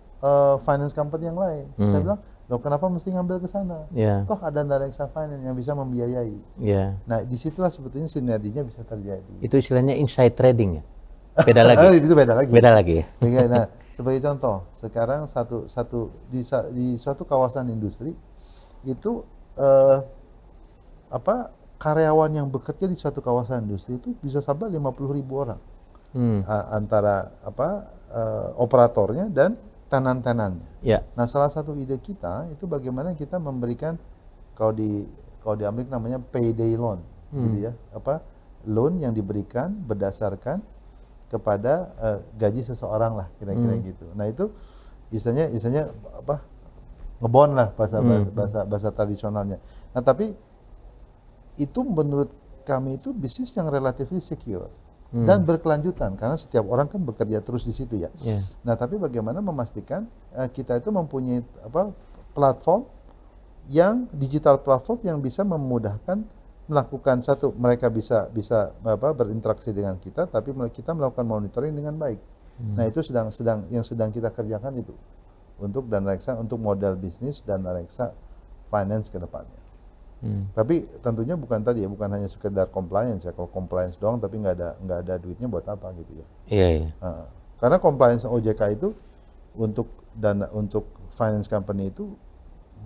finance company yang lain. Saya bilang, loh kenapa mesti ngambil ke sana? Yeah. Toh ada dana reksa finance yang bisa membiayai. Yeah. Nah, disitulah sebetulnya sinerginya bisa terjadi. Itu istilahnya inside trading ya? Beda lagi? Itu beda lagi. Beda lagi ya? Nah, sebagai contoh, sekarang di suatu kawasan industri itu karyawan yang bekerja di suatu kawasan industri itu bisa sampai 50.000 orang. Antara operatornya dan tenan-tenannya. Ya. Nah, salah satu ide kita itu bagaimana kita memberikan kalau di Amerika namanya payday loan, gitu ya, loan yang diberikan berdasarkan kepada gaji seseorang lah, kira-kira gitu. Nah, itu istilahnya ngebond lah bahasa tradisionalnya. Nah, tapi itu menurut kami itu bisnis yang relatively secure. Dan berkelanjutan karena setiap orang kan bekerja terus di situ ya. Yeah. Nah, tapi bagaimana memastikan kita itu mempunyai platform digital platform yang bisa memudahkan melakukan mereka bisa berinteraksi dengan kita, tapi kita melakukan monitoring dengan baik. Nah, itu sedang kita kerjakan itu untuk dana reksa, untuk modal bisnis dana reksa finance ke depannya. Tapi tentunya bukan hanya sekedar compliance ya. Kalau compliance doang tapi nggak ada duitnya buat apa gitu ya. Iya. Karena compliance OJK itu untuk finance company itu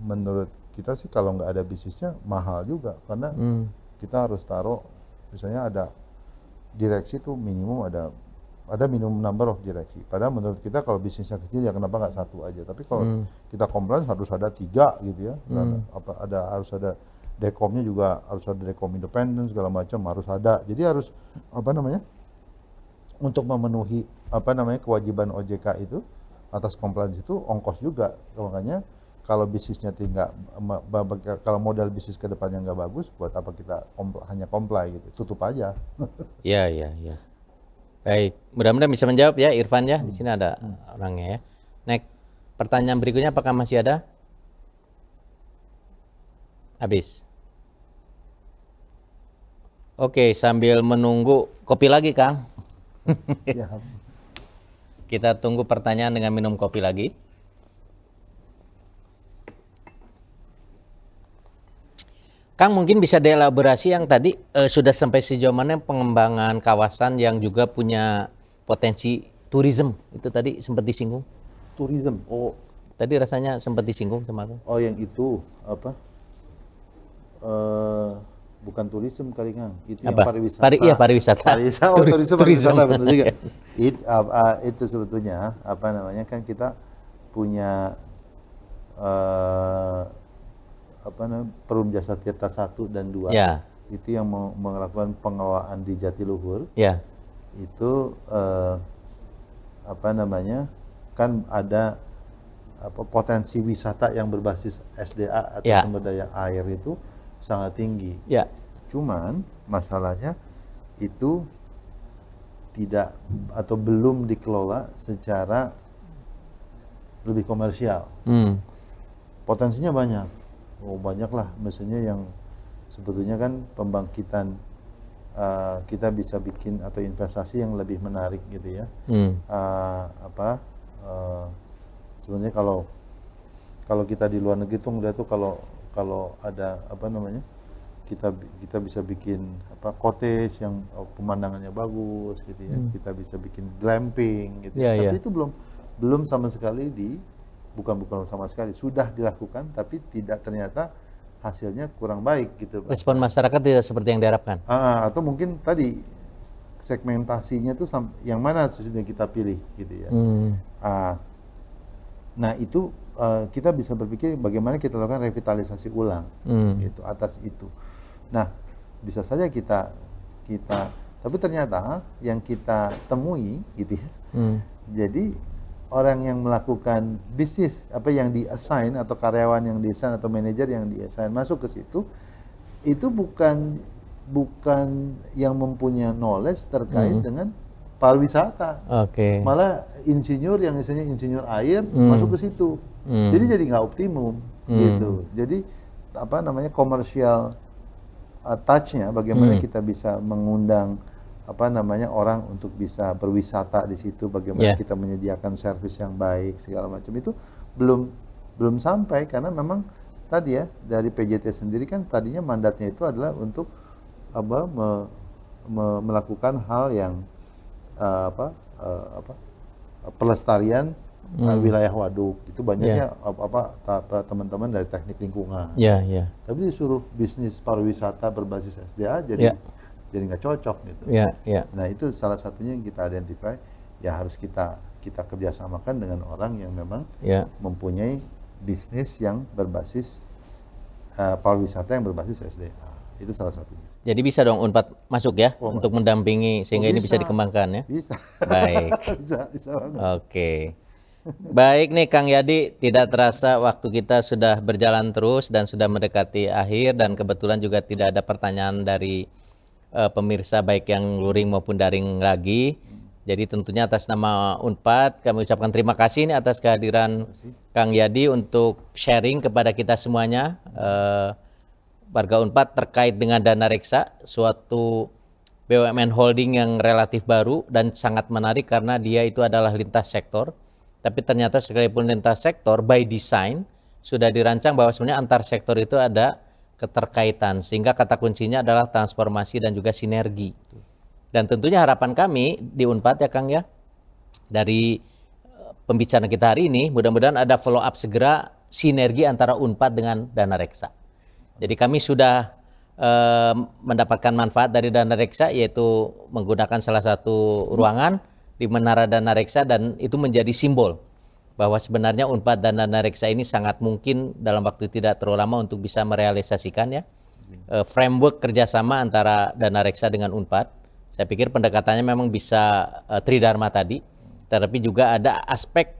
menurut kita sih kalau nggak ada bisnisnya mahal juga karena kita harus taruh misalnya ada direksi tuh minimum ada minimum number of direksi. Padahal menurut kita kalau bisnisnya kecil ya kenapa nggak satu aja. Tapi kalau kita compliance harus ada 3 gitu ya. Dan harus ada dekomnya juga, harus ada dekom independen segala macam harus ada. Jadi harus untuk memenuhi kewajiban OJK itu atas compliance itu ongkos juga. Makanya kalau bisnisnya kalau modal bisnis ke depannya nggak bagus, buat apa kita hanya comply gitu, tutup aja. Iya. Baik, mudah-mudahan bisa menjawab ya Irfan ya. Di sini ada orangnya ya. Next, pertanyaan berikutnya apakah masih ada? Habis. Oke, sambil menunggu kopi lagi, Kang. Ya. Kita tunggu pertanyaan dengan minum kopi lagi. Kang, mungkin bisa dielaborasi yang tadi sudah sampai sejauh mana pengembangan kawasan yang juga punya potensi tourism. Itu tadi sempat disinggung. Tourism. Oh. Tadi rasanya sempat disinggung sama Kang. Oh, yang itu bukan tourism kali Kang, itu yang pariwisata. Pariwisata. Pariwisata benar juga. Itu sebetulnya kan kita punya Perum Jasa Tirta 1 dan 2. Ya. Itu yang melakukan pengelolaan di Jatiluhur. Ya. Itu kan ada potensi wisata yang berbasis SDA atau sumber daya air itu sangat tinggi. Ya. Cuman masalahnya itu tidak atau belum dikelola secara lebih komersial. Potensinya banyak. Oh, banyak lah, misalnya yang sebetulnya kan pembangkitan kita bisa bikin atau investasi yang lebih menarik gitu ya. Sebenarnya kalau kita di luar negeri tuh ngeliat tuh kalau ada apa namanya, kita bisa bikin cottage yang pemandangannya bagus gitu ya. Kita bisa bikin glamping gitu. Tapi itu belum sama sekali bukan sama sekali sudah dilakukan, tapi ternyata hasilnya kurang baik gitu. Respon masyarakat tidak seperti yang diharapkan. Atau mungkin tadi segmentasinya tuh yang mana sudah kita pilih gitu ya. Nah itu kita bisa berpikir bagaimana kita lakukan revitalisasi ulang gitu atas itu. Nah bisa saja kita tapi ternyata yang kita temui gitu ya. Jadi orang yang melakukan bisnis yang di-assign atau karyawan yang di-assign atau manajer yang di-assign masuk ke situ itu bukan yang mempunyai knowledge terkait dengan pariwisata. Malah insinyur yang misalnya insinyur air masuk ke situ. Jadi nggak optimum gitu. Jadi komersial touch-nya bagaimana kita bisa mengundang orang untuk bisa berwisata di situ, bagaimana kita menyediakan servis yang baik segala macam itu belum sampai, karena memang tadi ya dari PJT sendiri kan tadinya mandatnya itu adalah untuk melakukan hal yang pelestarian wilayah waduk itu banyaknya teman-teman dari teknik lingkungan. Tapi disuruh bisnis pariwisata berbasis SDA jadi nggak cocok gitu. Nah itu salah satunya yang kita identify, ya harus kita kerjasamakan dengan orang yang memang mempunyai bisnis yang berbasis pariwisata yang berbasis SDA. Itu salah satunya. Jadi bisa dong Unpad masuk ya untuk mendampingi sehingga ini bisa dikembangkan ya. Bisa. Baik. bisa banget. Oke. Baik nih Kang Yadi, tidak terasa waktu kita sudah berjalan terus dan sudah mendekati akhir, dan kebetulan juga tidak ada pertanyaan dari pemirsa baik yang luring maupun daring lagi. Jadi tentunya atas nama Unpad kami ucapkan terima kasih nih atas kehadiran Kang Yadi untuk sharing kepada kita semuanya, warga Unpad, terkait dengan dana reksa, suatu BUMN holding yang relatif baru dan sangat menarik karena dia itu adalah lintas sektor. Tapi ternyata sekalipun lintas sektor, by design sudah dirancang bahwa sebenarnya antar sektor itu ada keterkaitan, sehingga kata kuncinya adalah transformasi dan juga sinergi. Dan tentunya harapan kami di Unpad ya Kang ya, dari pembicaraan kita hari ini, mudah-mudahan ada follow up segera sinergi antara Unpad dengan dana reksa. Jadi kami sudah mendapatkan manfaat dari dana reksa, yaitu menggunakan salah satu ruangan di Menara Dana Reksa, dan itu menjadi simbol bahwa sebenarnya Unpad dan Dana Reksa ini sangat mungkin dalam waktu tidak terlalu lama untuk bisa merealisasikan ya framework kerjasama antara Dana Reksa dengan Unpad. Saya pikir pendekatannya memang bisa tridharma tadi, tetapi juga ada aspek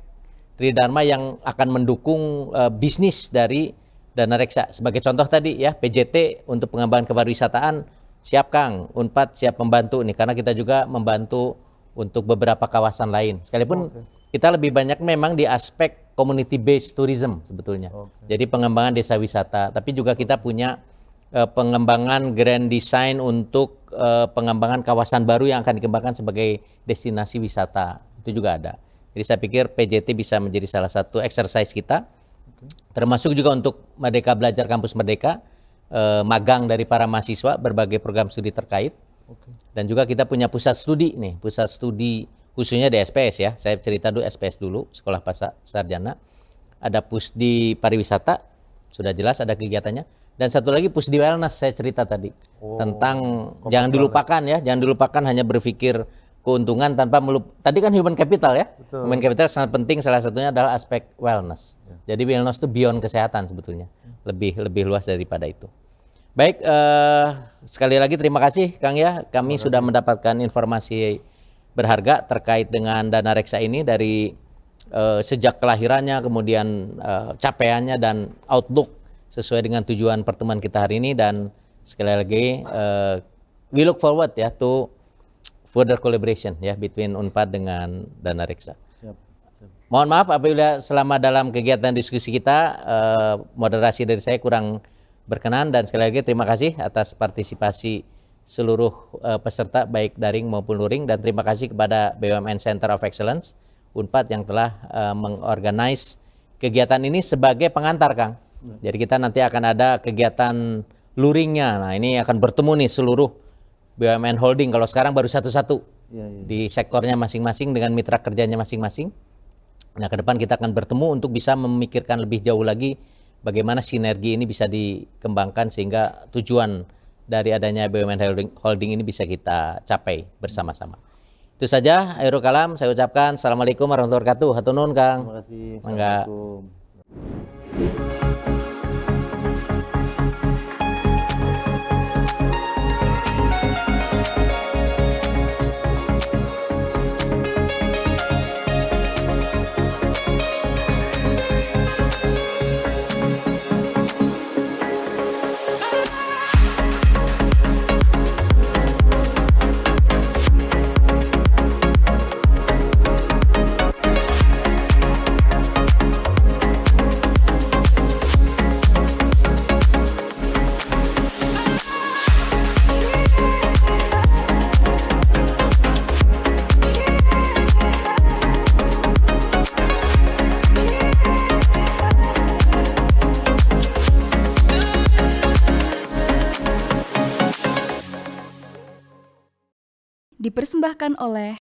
tridharma yang akan mendukung bisnis dari Dana Reksa. Sebagai contoh tadi ya, PJT untuk pengembangan kepariwisataan siap Kang, Unpad siap membantu nih, karena kita juga membantu untuk beberapa kawasan lain. Sekalipun kita lebih banyak memang di aspek community based tourism sebetulnya. Jadi pengembangan desa wisata, tapi juga kita punya pengembangan grand design untuk pengembangan kawasan baru yang akan dikembangkan sebagai destinasi wisata. Itu juga ada. Jadi saya pikir PJT bisa menjadi salah satu exercise kita. Termasuk juga untuk Merdeka Belajar Kampus Merdeka, magang dari para mahasiswa, berbagai program studi terkait. Dan juga kita punya pusat studi nih, pusat studi khususnya di SPS ya. Saya cerita dulu SPS dulu, Sekolah Pasca Sarjana. Ada Pusdi Pariwisata, sudah jelas ada kegiatannya. Dan satu lagi Pusdi Wellness, saya cerita tadi. Tentang jangan dilupakan ya, jangan dilupakan hanya berpikir keuntungan tanpa tadi kan human capital ya. Human capital sangat penting, salah satunya adalah aspek wellness. Jadi wellness itu beyond kesehatan sebetulnya. Lebih luas daripada itu. Baik, sekali lagi terima kasih Kang ya. Kami sudah mendapatkan informasi berharga terkait dengan dana reksa ini dari sejak kelahirannya, kemudian capaiannya dan outlook sesuai dengan tujuan pertemuan kita hari ini. Dan sekali lagi we look forward ya to further collaboration ya between Unpad dengan dana reksa. Mohon maaf apabila selama dalam kegiatan diskusi kita moderasi dari saya kurang berkenan, dan sekali lagi terima kasih atas partisipasi seluruh peserta baik daring maupun luring, dan terima kasih kepada BUMN Center of Excellence Unpad yang telah mengorganize kegiatan ini sebagai pengantar, Kang. Jadi kita nanti akan ada kegiatan luringnya. Nah, ini akan bertemu nih seluruh BUMN Holding, kalau sekarang baru satu-satu di sektornya masing-masing dengan mitra kerjanya masing-masing. Nah, ke depan kita akan bertemu untuk bisa memikirkan lebih jauh lagi bagaimana sinergi ini bisa dikembangkan sehingga tujuan dari adanya BUMN Holding ini bisa kita capai bersama-sama. Itu saja, akhirul kalam, saya ucapkan Assalamualaikum warahmatullahi wabarakatuh. Hatur nuhun, Kang. Terima kasih. Mangga. Assalamualaikum. Dipersembahkan oleh